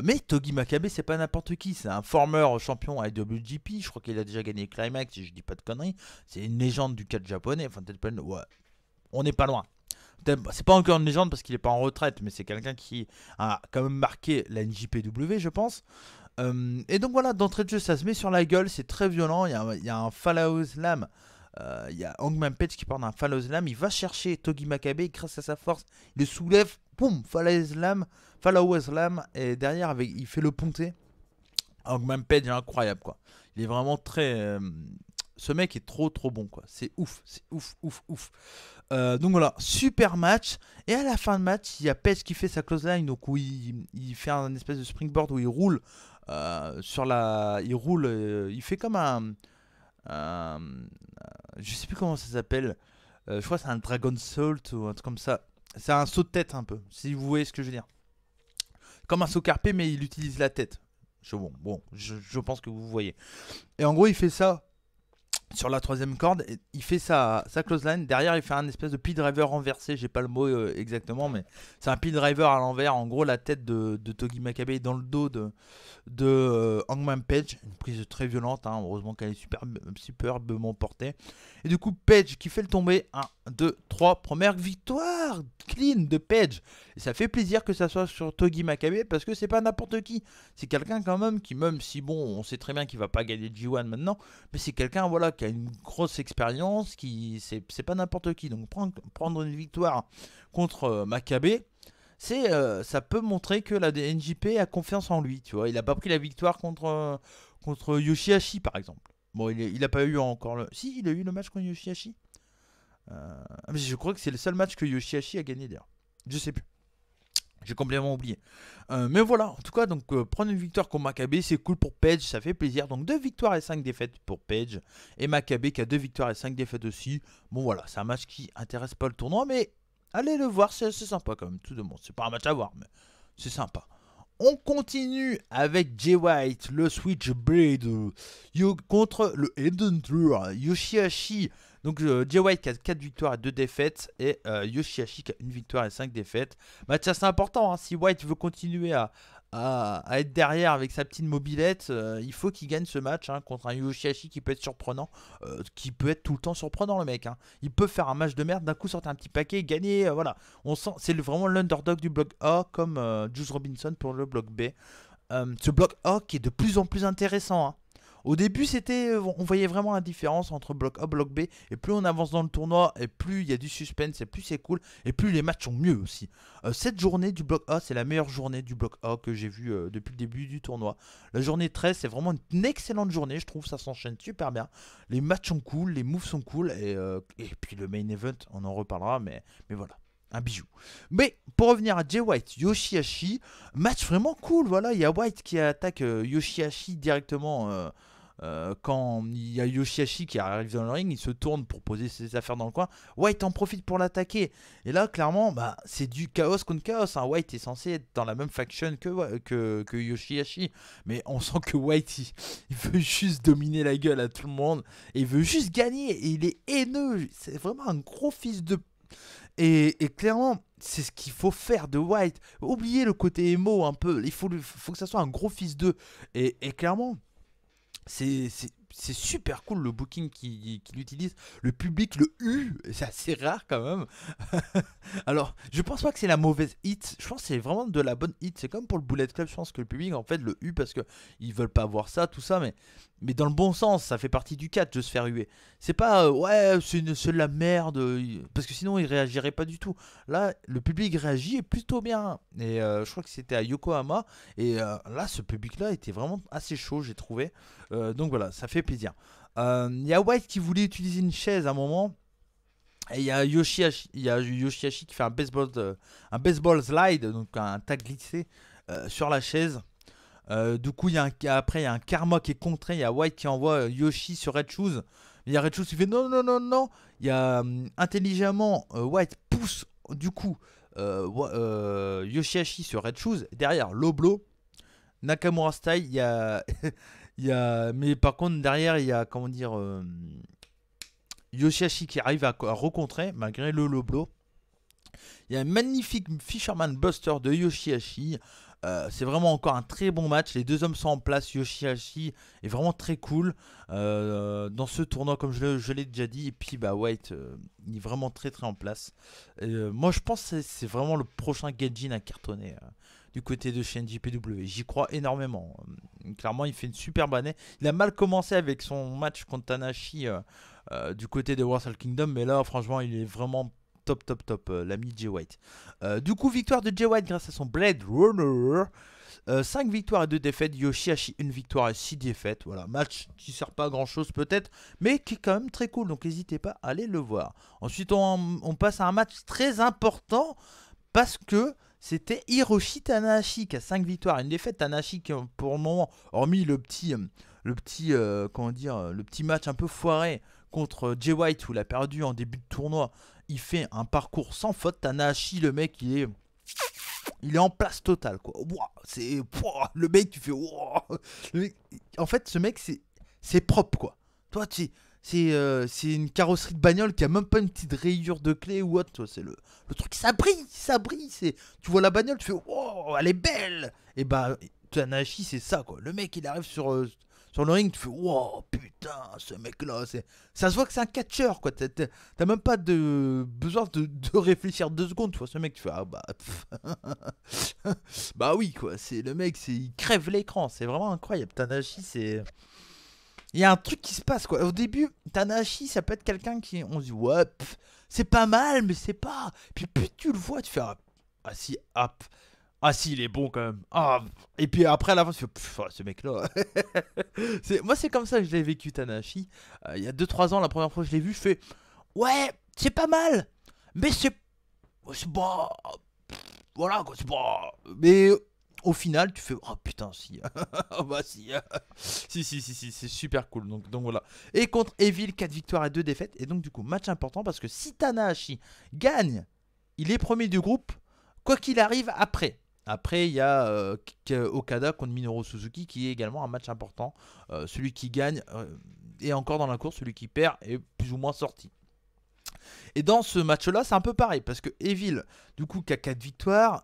Mais Togi Makabe, c'est pas n'importe qui, c'est un former champion IWGP, je crois qu'il a déjà gagné Climax, si je dis pas de conneries. C'est une légende du catch japonais, enfin peut-être pas ouais, on n'est pas loin. C'est pas encore une légende parce qu'il est pas en retraite, mais c'est quelqu'un qui a quand même marqué la NJPW, je pense. Et donc voilà, d'entrée de jeu, ça se met sur la gueule, c'est très violent. Il y a un Fallow Slam. Il y a Hangman Page qui part d'un Fallow Slam. Il va chercher Togi Makabe, grâce à sa force, il le soulève, boum, Fallow Slam. Et derrière, il fait le ponté. Hangman Page est incroyable, quoi. Il est vraiment très. Ce mec est trop bon, quoi. C'est ouf, ouf. Donc voilà, super match. Et à la fin de match, il y a Page qui fait sa close line, donc où il fait un espèce de springboard où il roule il fait comme un- je sais plus comment ça s'appelle. Je crois que c'est un Dragon Salt ou un truc comme ça. C'est un saut de tête un peu, si vous voyez ce que je veux dire. Comme un saut carpé, mais il utilise la tête. Je pense que vous voyez. Et en gros, il fait ça sur la troisième corde, il fait sa close line. Derrière, il fait un espèce de P-driver renversé. J'ai pas le mot exactement, mais c'est un P-driver à l'envers. En gros, la tête de Togi Makabe est dans le dos de Hangman Page. Une prise très violente, hein. Heureusement qu'elle est superbement portée. Et du coup, Page qui fait le tomber. 1, 2, 3. Première victoire clean de Page. Et ça fait plaisir que ça soit sur Togi Makabe parce que c'est pas n'importe qui. C'est quelqu'un quand même qui, même si bon, on sait très bien qu'il va pas gagner le G1 maintenant, mais c'est quelqu'un voilà, qui a une grosse expérience, c'est pas n'importe qui. Donc prendre une victoire contre Makabe, ça peut montrer que la NJP a confiance en lui. Tu vois, il a pas pris la victoire contre Yoshihashi par exemple. Bon, il a pas eu encore le. Si, il a eu le match contre Yoshihashi. Mais je crois que c'est le seul match que Yoshihashi a gagné d'ailleurs. Je sais plus. J'ai complètement oublié. Mais voilà, en tout cas, donc prendre une victoire contre Makabe, c'est cool pour Page, ça fait plaisir. Donc 2 victoires et 5 défaites pour Page. Et Makabe qui a 2 victoires et 5 défaites aussi. Bon voilà, c'est un match qui intéresse pas le tournoi, mais allez le voir, c'est sympa quand même, tout de monde. C'est pas un match à voir, mais c'est sympa. On continue avec Jay White, le Switchblade contre le Hidden Tour, Yoshihashi. Donc Jay White qui a 4 victoires et 2 défaites et Yoshihashi qui a 1 victoire et 5 défaites. Match assez important, hein. Si White veut continuer à être derrière avec sa petite mobilette, il faut qu'il gagne ce match, hein, contre un Yoshihashi qui peut être surprenant, qui peut être tout le temps surprenant le mec, hein. Il peut faire un match de merde, d'un coup sortir un petit paquet, gagner, voilà. On sent, c'est vraiment l'underdog du bloc A comme Juice Robinson pour le bloc B. Ce bloc A qui est de plus en plus intéressant, hein. Au début, on voyait vraiment la différence entre bloc A et bloc B. Et plus on avance dans le tournoi, et plus il y a du suspense, et plus c'est cool, et plus les matchs sont mieux aussi. Cette journée du bloc A, c'est la meilleure journée du bloc A que j'ai vue depuis le début du tournoi. La journée 13, c'est vraiment une excellente journée. Je trouve ça s'enchaîne super bien. Les matchs sont cool, les moves sont cool. Et puis le main event, on en reparlera, mais voilà. Un bijou. Mais pour revenir à Jay White, Yoshihashi, match vraiment cool. Voilà, il y a White qui attaque Yoshihashi directement. Quand il y a Yoshihashi qui arrive dans le ring, il se tourne pour poser ses affaires dans le coin. White en profite pour l'attaquer. Et là, clairement, c'est du chaos contre chaos, hein. White est censé être dans la même faction que Yoshihashi. Mais on sent que White, il veut juste dominer la gueule à tout le monde. Et il veut juste gagner. Et il est haineux. C'est vraiment un gros fils de. Et clairement, c'est ce qu'il faut faire de White. Oubliez le côté émo un peu. Il faut que ça soit un gros fils d'eux. Et clairement, c'est c'est super cool le booking qu'il utilise. Le public, le U, c'est assez rare quand même. Alors, je pense pas que c'est la mauvaise hit. Je pense que c'est vraiment de la bonne hit. C'est comme pour le Bullet Club. Je pense que le public, en fait, le U parce que ils veulent pas voir ça, tout ça. Mais dans le bon sens, ça fait partie du catch de se faire huer. C'est pas ouais, c'est de la merde. Parce que sinon, ils réagiraient pas du tout. Là, le public réagit plutôt bien. Et je crois que c'était à Yokohama. Et là, ce public-là était vraiment assez chaud, j'ai trouvé. Donc voilà, ça fait plaisir. Il y a White qui voulait utiliser une chaise à un moment. Et il y a Yoshihashi qui fait un baseball slide, donc un tag glissé sur la chaise. Du coup, après, il y a un karma qui est contré. Il y a White qui envoie Yoshi sur Red Shoes. Il y a Red Shoes qui fait non, non, non, non. Il y a intelligemment White pousse du coup Yoshihashi sur Red Shoes. Derrière, low blow. Nakamura style. Mais par contre, derrière, il y a, comment dire, Yoshihashi qui arrive à recontrer malgré le low blow. Il y a un magnifique Fisherman Buster de Yoshihashi. C'est vraiment encore un très bon match. Les deux hommes sont en place. Yoshihashi est vraiment très cool dans ce tournoi, comme je l'ai déjà dit. Et puis White, il est vraiment très très en place. Moi, je pense que c'est vraiment le prochain Gaijin à cartonner du côté de chez NJPW. J'y crois énormément. Clairement, il fait une superbe année. Il a mal commencé avec son match contre Tanahashi du côté de Wrestle Kingdom, mais là, franchement, il est vraiment top, l'ami Jay White. Du coup, victoire de Jay White grâce à son Blade Runner. 5 victoires et 2 défaites. Yoshihashi, 1 victoire et 6 défaites. Voilà, match qui sert pas à grand chose peut-être, mais qui est quand même très cool. Donc n'hésitez pas à aller le voir. Ensuite, on passe à un match très important parce que c'était Hiroshi Tanahashi qui a 5 victoires et 1 défaite. Tanahashi qui, pour le moment, hormis le petit match un peu foiré contre Jay White où il a perdu en début de tournoi, il fait un parcours sans faute. Tanahashi, le mec, il est en place totale, quoi. Le mec, tu fais en fait, ce mec, c'est propre, quoi. Toi, c'est une carrosserie de bagnole qui a même pas une petite rayure de clé ou autre. C'est le truc, ça brille. Tu vois la bagnole, tu fais elle est belle. Et Tanahashi, c'est ça, quoi. Le mec, il arrive sur le ring, tu fais putain, ce mec-là, ça se voit que c'est un catcheur, quoi. T'as même pas besoin de réfléchir 2 secondes, tu vois. Ce mec, tu fais bah oui, quoi. C'est le mec, il crève l'écran, c'est vraiment incroyable. Tanahashi, il y a un truc qui se passe, quoi. Au début, Tanahashi, ça peut être quelqu'un qui, on se dit c'est pas mal, mais c'est pas. Puis plus tu le vois, tu fais si, il est bon quand même. Et puis après, à la fin, tu fais ce mec-là. Moi, c'est comme ça que je l'ai vécu, Tanahashi. Il y a 2-3 ans, la première fois que je l'ai vu, je fais ouais, c'est pas mal. Mais c'est pas. Voilà, quoi, c'est pas. Mais au final, tu fais putain, si. Si. Si, c'est super cool. Donc voilà. Et contre Evil, 4 victoires et 2 défaites. Et donc, du coup, match important parce que si Tanahashi gagne, il est premier du groupe, quoi qu'il arrive après. Après, il y a Okada contre Minoru Suzuki qui est également un match important. Celui qui gagne est encore dans la course, celui qui perd est plus ou moins sorti. Et dans ce match-là, c'est un peu pareil parce que Evil, du coup, qui a 4 victoires,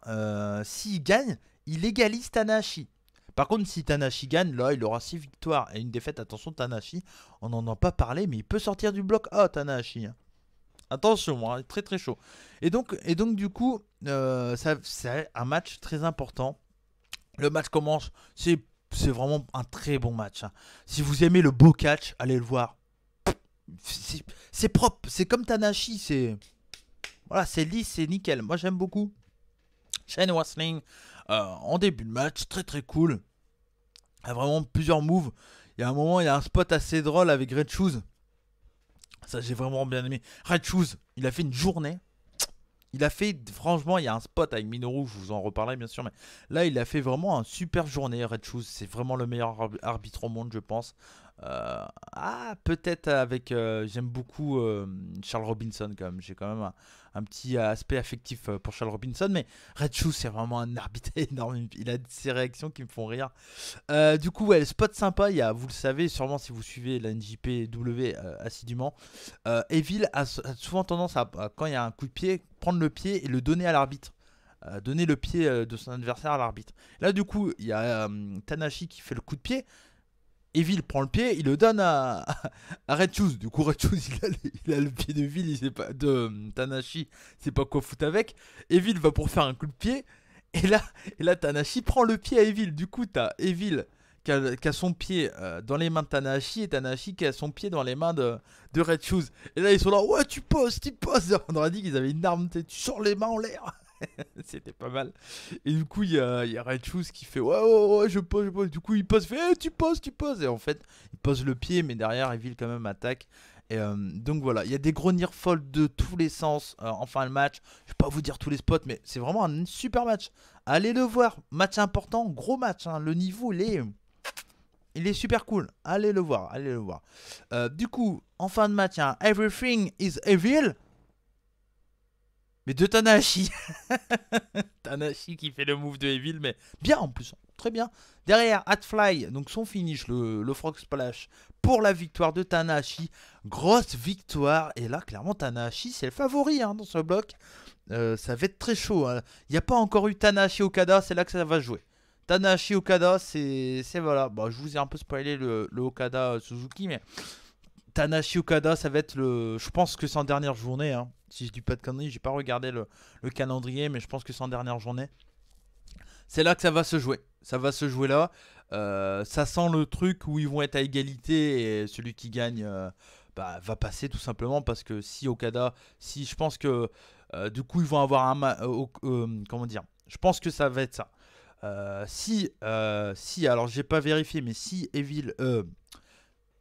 s'il gagne, il égalise Tanahashi. Par contre, si Tanahashi gagne, là, il aura 6 victoires et 1 défaite. Attention, Tanahashi, on n'en a pas parlé, mais il peut sortir du bloc A, Tanahashi. Attention, hein, très très chaud. Et donc du coup, c'est un match très important. Le match commence, c'est vraiment un très bon match. Si vous aimez le beau catch, allez le voir. C'est propre, c'est comme Tanahashi, c'est lisse, c'est nickel. Moi j'aime beaucoup. Shane Wrestling en début de match, très très cool. Il y a vraiment plusieurs moves. Il y a un moment, il y a un spot assez drôle avec Red Shoes. Ça, j'ai vraiment bien aimé. Red Shoes, il a fait une journée. Franchement, il y a un spot avec Minoru, je vous en reparlerai bien sûr. Mais là, il a fait vraiment une super journée, Red Shoes. C'est vraiment le meilleur arbitre au monde, je pense. Peut-être avec. J'aime beaucoup Charles Robinson, quand même. J'ai quand même un petit aspect affectif pour Charles Robinson. Mais Red Shoes, c'est vraiment un arbitre énorme. Il a ces réactions qui me font rire. Du coup, le spot sympa, vous le savez, sûrement si vous suivez la NJPW assidûment, Evil a souvent tendance à, quand il y a un coup de pied, prendre le pied et le donner à l'arbitre. Donner le pied de son adversaire à l'arbitre. Là, du coup, il y a Tanahashi qui fait le coup de pied. Evil prend le pied, il le donne à Red Shoes. Du coup, Red Shoes, il a le pied de Evil, il sait pas, de Tanahashi, il sait pas quoi foutre avec. Evil va pour faire un coup de pied. Et là Tanahashi prend le pied à Evil. Du coup, t'as Evil qui a son pied dans les mains de Tanahashi et Tanahashi qui a son pied dans les mains de Red Shoes. Et là, ils sont là, ouais, tu poses. On aurait dit qu'ils avaient une arme, tu sors les mains en l'air. C'était pas mal. Et du coup, il y a Red Shoes qui fait, ouais, je pose, je pose. Du coup, il pose, fait, tu poses, tu poses. Et en fait, il pose le pied, mais derrière, Evil quand même attaque. Et donc voilà, il y a des gros near fall de tous les sens en fin de match. Je vais pas vous dire tous les spots, mais c'est vraiment un super match. Allez le voir, match important, gros match. Hein. Le niveau, il est super cool. Allez le voir, allez le voir. Du coup, en fin de match, hein, Everything is Evil. Mais de Tanahashi. Tanahashi qui fait le move de Evil, mais bien en plus. Très bien. Derrière, Hatfly, donc son finish, le Frog Splash, pour la victoire de Tanahashi. Grosse victoire. Et là, clairement, Tanahashi, c'est le favori hein, dans ce bloc. Ça va être très chaud. Hein. Il n'y a pas encore eu Tanahashi Okada, c'est là que ça va jouer. Tanahashi Okada, c'est voilà. Bon, je vous ai un peu spoilé le Okada Suzuki, mais Tanahashi Okada, ça va être le. Je pense que c'est en dernière journée. Hein. Si je dis pas de conneries, j'ai pas regardé le calendrier, mais je pense que c'est en dernière journée. C'est là que ça va se jouer. Ça va se jouer là. Ça sent le truc où ils vont être à égalité et celui qui gagne va passer tout simplement parce que si Okada, si je pense que du coup ils vont avoir comment dire, je pense que ça va être ça. Si alors j'ai pas vérifié, mais si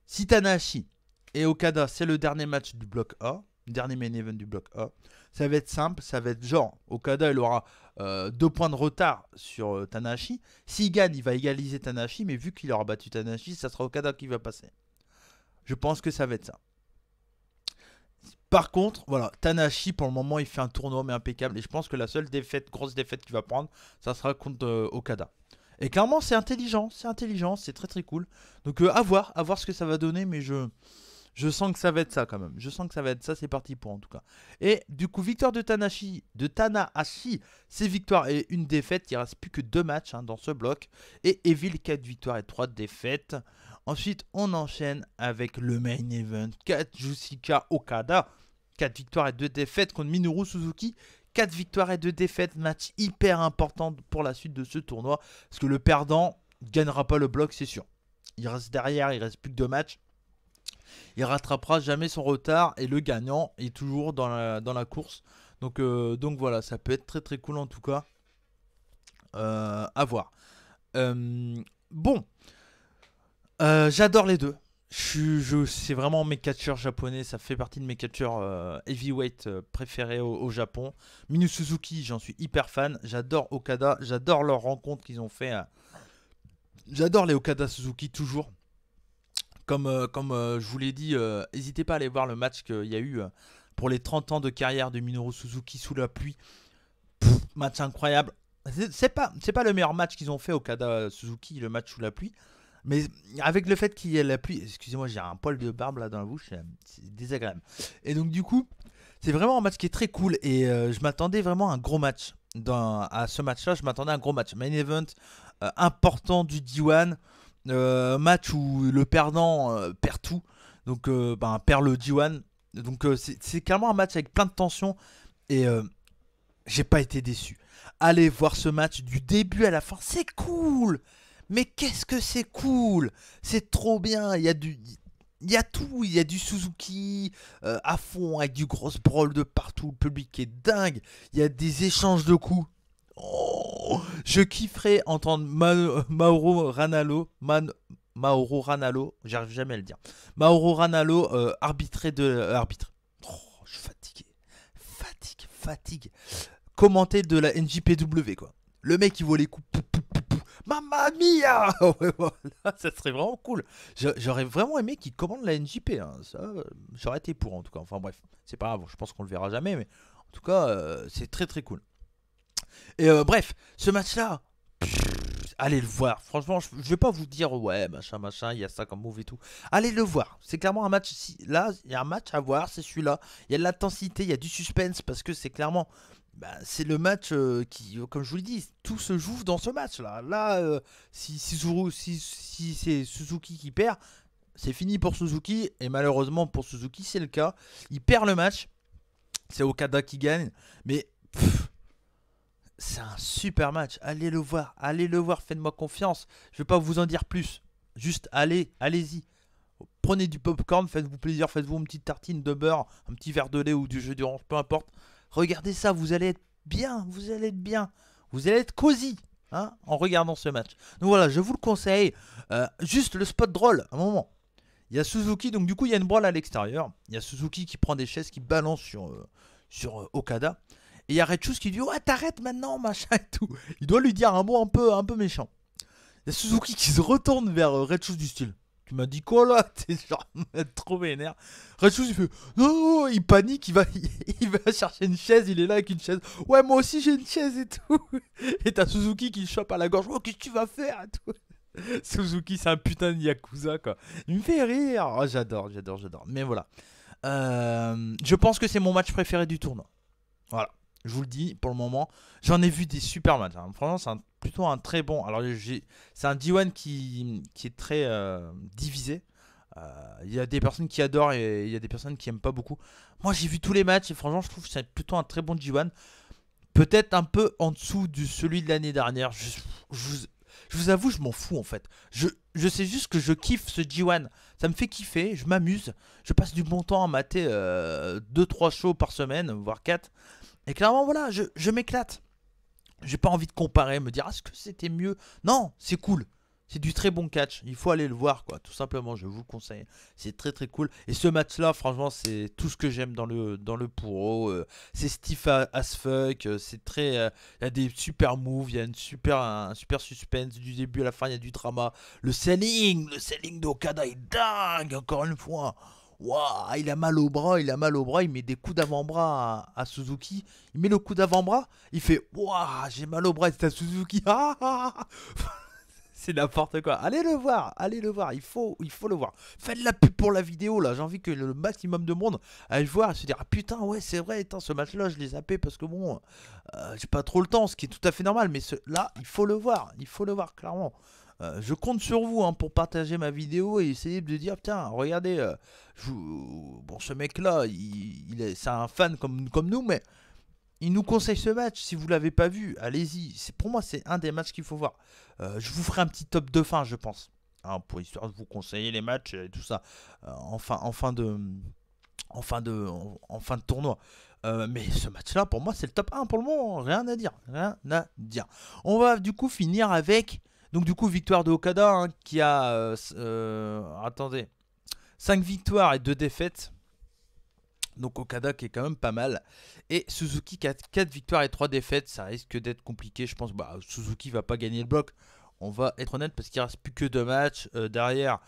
si Tanahashi et Okada c'est le dernier match du bloc A, dernier main event du bloc A, ça va être simple, ça va être genre Okada il aura 2 points de retard sur Tanahashi. S'il gagne, il va égaliser Tanahashi, mais vu qu'il aura battu Tanahashi, ça sera Okada qui va passer. Je pense que ça va être ça. Par contre, voilà, Tanahashi pour le moment il fait un tournoi mais impeccable et je pense que la seule défaite, grosse défaite qu'il va prendre, ça sera contre Okada. Et clairement c'est intelligent, c'est très très cool. Donc à voir ce que ça va donner, mais je sens que ça va être ça quand même. Je sens que ça va être ça, c'est parti pour en tout cas. Et du coup, victoire de Tanahashi, c'est victoire et une défaite. Il ne reste plus que 2 matchs hein, dans ce bloc. Et Evil, 4 victoires et 3 défaites. Ensuite, on enchaîne avec le main event. Kazuchika Okada, 4 victoires et 2 défaites contre Minoru Suzuki. 4 victoires et 2 défaites. Match hyper important pour la suite de ce tournoi. Parce que le perdant ne gagnera pas le bloc, c'est sûr. Il reste derrière, il reste plus que 2 matchs. Il rattrapera jamais son retard et le gagnant est toujours dans la course. Donc voilà, ça peut être très très cool en tout cas. À voir. Bon, j'adore les deux. C'est vraiment mes catcheurs japonais, ça fait partie de mes catcheurs heavyweight préférés au Japon. Minu Suzuki, j'en suis hyper fan. J'adore Okada, j'adore leur rencontre qu'ils ont fait. J'adore les Okada Suzuki toujours. Comme je vous l'ai dit, n'hésitez pas à aller voir le match qu'il y a eu pour les 30 ans de carrière de Minoru Suzuki sous la pluie. Match incroyable. C'est pas le meilleur match qu'ils ont fait Okada Suzuki, le match sous la pluie. Mais avec le fait qu'il y ait la pluie, excusez-moi, j'ai un poil de barbe là dans la bouche, c'est désagréable. Et donc du coup, c'est vraiment un match qui est très cool et je m'attendais vraiment à un gros match. À ce match-là, je m'attendais à un gros match. Main event important du D1. Match où le perdant perd tout, donc perd le D1. Donc c'est clairement un match avec plein de tension et j'ai pas été déçu. Allez voir ce match du début à la fin, c'est cool. Mais qu'est-ce que c'est cool! C'est trop bien. Il y a tout. Il y a du Suzuki à fond avec du gros brawl de partout. Le public est dingue. Il y a des échanges de coups. Oh, je kifferais entendre Mauro Ranallo, j'arrive jamais à le dire. Mauro Ranallo arbitrer arbitre. Oh, je suis fatigué. Fatigue. Commenter de la NJPW quoi. Le mec il voit les coups. Mamma mia. Ouais, voilà, ça serait vraiment cool. J'aurais vraiment aimé qu'il commande la NJP. Hein. Ça, j'aurais été pour en tout cas. Enfin bref, c'est pas grave. Je pense qu'on le verra jamais, mais en tout cas, c'est très très cool. Et bref, ce match-là, allez le voir. Franchement, je vais pas vous dire ouais, machin, il y a ça comme move et tout. Allez le voir. C'est clairement un match. Là, il y a un match à voir, c'est celui-là. Il y a de l'intensité, il y a du suspense parce que c'est clairement bah, c'est le match qui, comme je vous l'ai dit, tout se joue dans ce match-là. Là, si c'est Suzuki qui perd, c'est fini pour Suzuki. Et malheureusement pour Suzuki, c'est le cas. Il perd le match. C'est Okada qui gagne. Mais c'est un super match. Allez le voir. Allez le voir. Faites-moi confiance. Je vais pas vous en dire plus. Juste allez-y. Prenez du popcorn, faites-vous plaisir, faites-vous une petite tartine de beurre, un petit verre de lait ou du jus d'orange, peu importe. Regardez ça, vous allez être bien, vous allez être bien, vous allez être cosy hein, en regardant ce match. Donc voilà, je vous le conseille. Juste le spot drôle, un moment. Il y a Suzuki, donc du coup il y a une brawl à l'extérieur. Il y a Suzuki qui prend des chaises, qui balance sur Okada. Et il y a Red Shoes qui dit ouais t'arrêtes maintenant machin et tout. Il doit lui dire un mot un peu méchant. Il y a Suzuki qui se retourne vers Red Shoes du style. Tu m'as dit quoi là? T'es genre trop vénère. Red Shoes il fait non, il panique, il va chercher une chaise, il est là avec une chaise. Ouais moi aussi j'ai une chaise et tout. Et t'as Suzuki qui le chope à la gorge. Oh qu'est-ce que tu vas faire et tout. Suzuki c'est un putain de Yakuza quoi. Il me fait rire. Oh, j'adore. Mais voilà. Je pense que c'est mon match préféré du tournoi. Voilà. Je vous le dis pour le moment. J'en ai vu des super matchs. Hein. Franchement, c'est plutôt un très bon. Alors, c'est un D1 qui est très divisé. Il y a des personnes qui adorent et il y a des personnes qui aiment pas beaucoup. Moi, j'ai vu tous les matchs et franchement, je trouve que c'est plutôt un très bon D1. Peut-être un peu en dessous de celui de l'année dernière. Je vous avoue, je m'en fous en fait. Je sais juste que je kiffe ce G1. Ça me fait kiffer, je m'amuse. Je passe du bon temps à mater 2-3 shows par semaine, voire 4. Et clairement, voilà, je m'éclate. J'ai pas envie de comparer, me dire est-ce que c'était mieux. Non, c'est cool. C'est du très bon catch. Il faut aller le voir, quoi. Tout simplement, je vous le conseille. C'est très très cool. Et ce match-là, franchement, c'est tout ce que j'aime dans le Puro. C'est stiff as fuck. C'est très. Il y a des super moves. Il y a un super suspense du début à la fin. Il y a du drama. Le selling d'Okada est dingue. Encore une fois. Waouh, il a mal au bras, il met des coups d'avant-bras à Suzuki. Il met le coup d'avant-bras, il fait waouh, j'ai mal au bras, c'est à Suzuki. C'est n'importe quoi. Allez le voir, il faut le voir. Faites la pub pour la vidéo là, j'ai envie que le maximum de monde aille le voir et se dire ah putain ouais c'est vrai, attends, ce match là je l'ai zappé parce que bon, j'ai pas trop le temps, ce qui est tout à fait normal, mais là il faut le voir clairement. Je compte sur vous hein, pour partager ma vidéo et essayer de dire tiens regardez bon ce mec là c'est un fan comme nous mais il nous conseille ce match. Si vous l'avez pas vu allez-y, pour moi c'est un des matchs qu'il faut voir. Je vous ferai un petit top de fin je pense hein, pour histoire de vous conseiller les matchs et tout ça en fin de tournoi. Mais ce match là pour moi c'est le top 1 pour le moment, rien à dire. On va du coup finir avec donc du coup victoire de Okada hein, qui a attendez 5 victoires et 2 défaites. Donc Okada qui est quand même pas mal. Et Suzuki qui a 4 victoires et 3 défaites. Ça risque d'être compliqué je pense. Bah, Suzuki va pas gagner le bloc. On va être honnête parce qu'il reste plus que 2 matchs. Derrière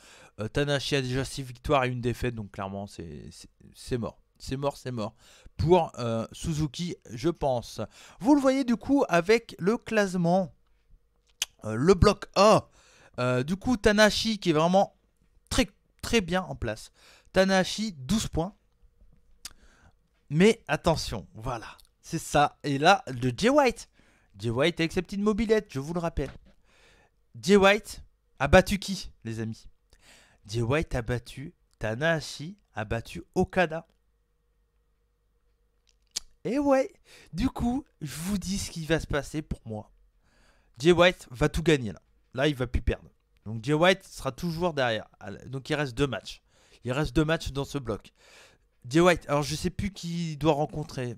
Tanahashi a déjà 6 victoires et 1 défaite. Donc clairement c'est mort. C'est mort pour Suzuki je pense. Vous le voyez du coup avec le classement. Le bloc A. Du coup Tanahashi qui est vraiment très très bien en place. Tanahashi 12 points. Mais attention, voilà, c'est ça. Et là, le Jay White. Jay White avec sa petite mobilette, je vous le rappelle. Jay White a battu qui, les amis? Jay White a battu Tanahashi, a battu Okada. Et ouais, du coup, je vous dis ce qui va se passer pour moi. Jay White va tout gagner là. Là, il va plus perdre. Donc Jay White sera toujours derrière. Donc il reste 2 matchs. Il reste 2 matchs dans ce bloc. Jay White, alors je sais plus qui il doit rencontrer.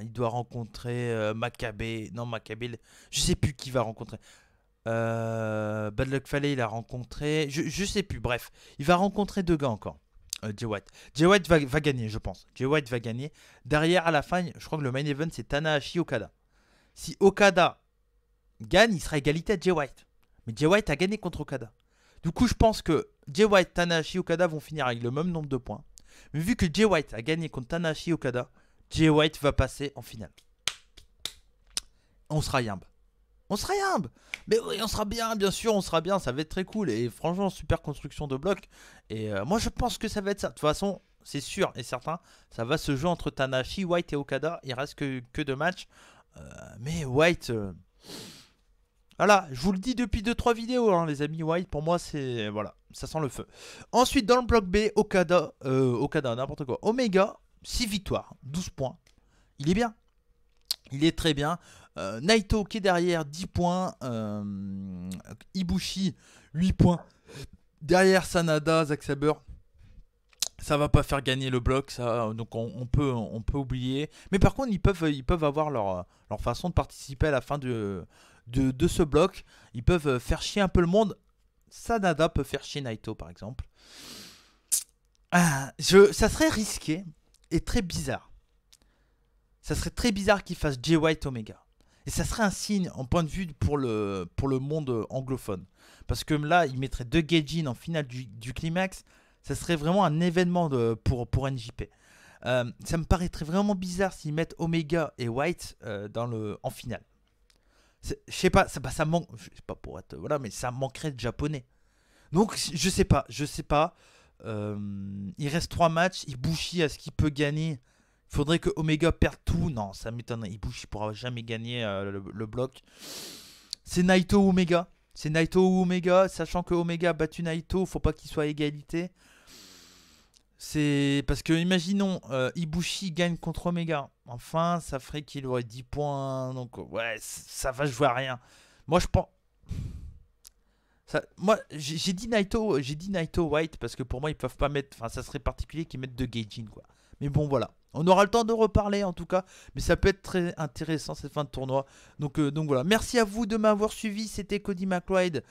Il doit rencontrer Makabe. Non, Makabe, je sais plus qui va rencontrer. Bad Luck Fale, il a rencontré. Je sais plus, bref. Il va rencontrer 2 gars encore. Jay White. Jay White va gagner, je pense. Jay White va gagner. Derrière, à la fin, je crois que le main event, c'est Tanahashi Okada. Si Okada gagne, il sera égalité à Jay White. Mais Jay White a gagné contre Okada. Du coup, je pense que Jay White, Tanahashi, Okada vont finir avec le même nombre de points. Mais vu que Jay White a gagné contre Tanahashi Okada, Jay White va passer en finale. On sera yamb. Mais oui, on sera bien sûr, on sera bien, ça va être très cool. Et franchement, super construction de bloc. Et moi, je pense que ça va être ça. De toute façon, c'est sûr et certain, ça va se jouer entre Tanahashi, White et Okada. Il reste que 2 matchs. Mais White... voilà, je vous le dis depuis 2-3 vidéos, hein, les amis. White, pour moi, c'est... Voilà, ça sent le feu. Ensuite, dans le bloc B, Okada, n'importe quoi. Omega, 6 victoires, 12 points. Il est bien. Il est très bien. Naito qui est derrière, 10 points. Ibushi, 8 points. Derrière Sanada, Zack Sabre. Ça va pas faire gagner le bloc, ça, donc on peut oublier. Mais par contre, ils peuvent avoir leur façon de participer à la fin de ce bloc. Ils peuvent faire chier un peu le monde. Sanada peut faire chier Naito, par exemple. Ça serait risqué et très bizarre. Ça serait très bizarre qu'il fasse Jay White Omega. Et ça serait un signe en point de vue pour le monde anglophone. Parce que là, il mettrait 2 Gaijin en finale du climax. Ça serait vraiment un événement pour NJP. Ça me paraîtrait vraiment bizarre s'ils mettent Omega et White en finale. Je sais pas, ça manque. Je sais pas pour être. Voilà, mais ça manquerait de japonais. Donc, je sais pas. Il reste 3 matchs. Ibushi, est-ce qu'il peut gagner? Il faudrait que Omega perde tout. Non, ça m'étonnerait. Ibushi pourra jamais gagner le bloc. C'est Naito ou Omega. C'est Naito ou Omega. Sachant que Omega a battu Naito, faut pas qu'il soit à égalité. C'est parce que, imaginons, Ibushi gagne contre Omega. Enfin, ça ferait qu'il aurait 10 points. Donc, ouais, ça va jouer à rien. Moi, je pense. Moi, j'ai dit Naito White parce que pour moi, ils peuvent pas mettre. Enfin, ça serait particulier qu'ils mettent 2 Gaijin, quoi. Mais bon, voilà. On aura le temps de reparler en tout cas. Mais ça peut être très intéressant cette fin de tournoi. Donc voilà. Merci à vous de m'avoir suivi. C'était Cody McLeod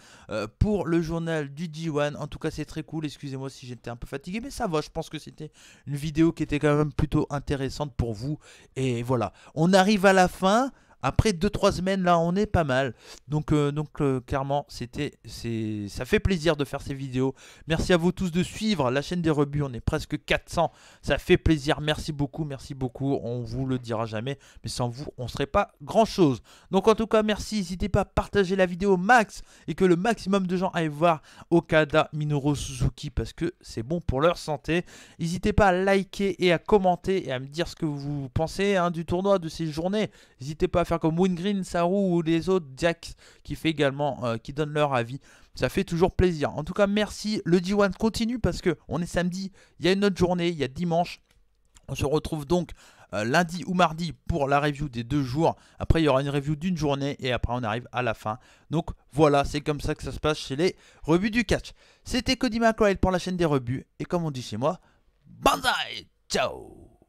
pour le journal du G1. En tout cas, c'est très cool. Excusez-moi si j'étais un peu fatigué. Mais ça va. Je pense que c'était une vidéo qui était quand même plutôt intéressante pour vous. Et voilà. On arrive à la fin. Après 2-3 semaines, là, on est pas mal. Donc clairement, ça fait plaisir de faire ces vidéos. Merci à vous tous de suivre la chaîne des rebuts. On est presque 400. Ça fait plaisir. Merci beaucoup, merci beaucoup. On vous le dira jamais. Mais sans vous, on ne serait pas grand-chose. Donc en tout cas, merci. N'hésitez pas à partager la vidéo max et que le maximum de gens aillent voir Okada, Minoru Suzuki parce que c'est bon pour leur santé. N'hésitez pas à liker et à commenter et à me dire ce que vous pensez du tournoi, de ces journées. N'hésitez pas à faire comme Wingreen, Saru ou les autres, Jax qui fait également, qui donnent leur avis. Ça fait toujours plaisir. En tout cas, merci. Le G1 continue parce que on est samedi. Il y a une autre journée, il y a dimanche. On se retrouve donc lundi ou mardi pour la review des 2 jours. Après, il y aura une review d'une journée et après, on arrive à la fin. Donc voilà, c'est comme ça que ça se passe chez les rebuts du catch. C'était Cody McLeod pour la chaîne des rebuts. Et comme on dit chez moi, banzai, ciao.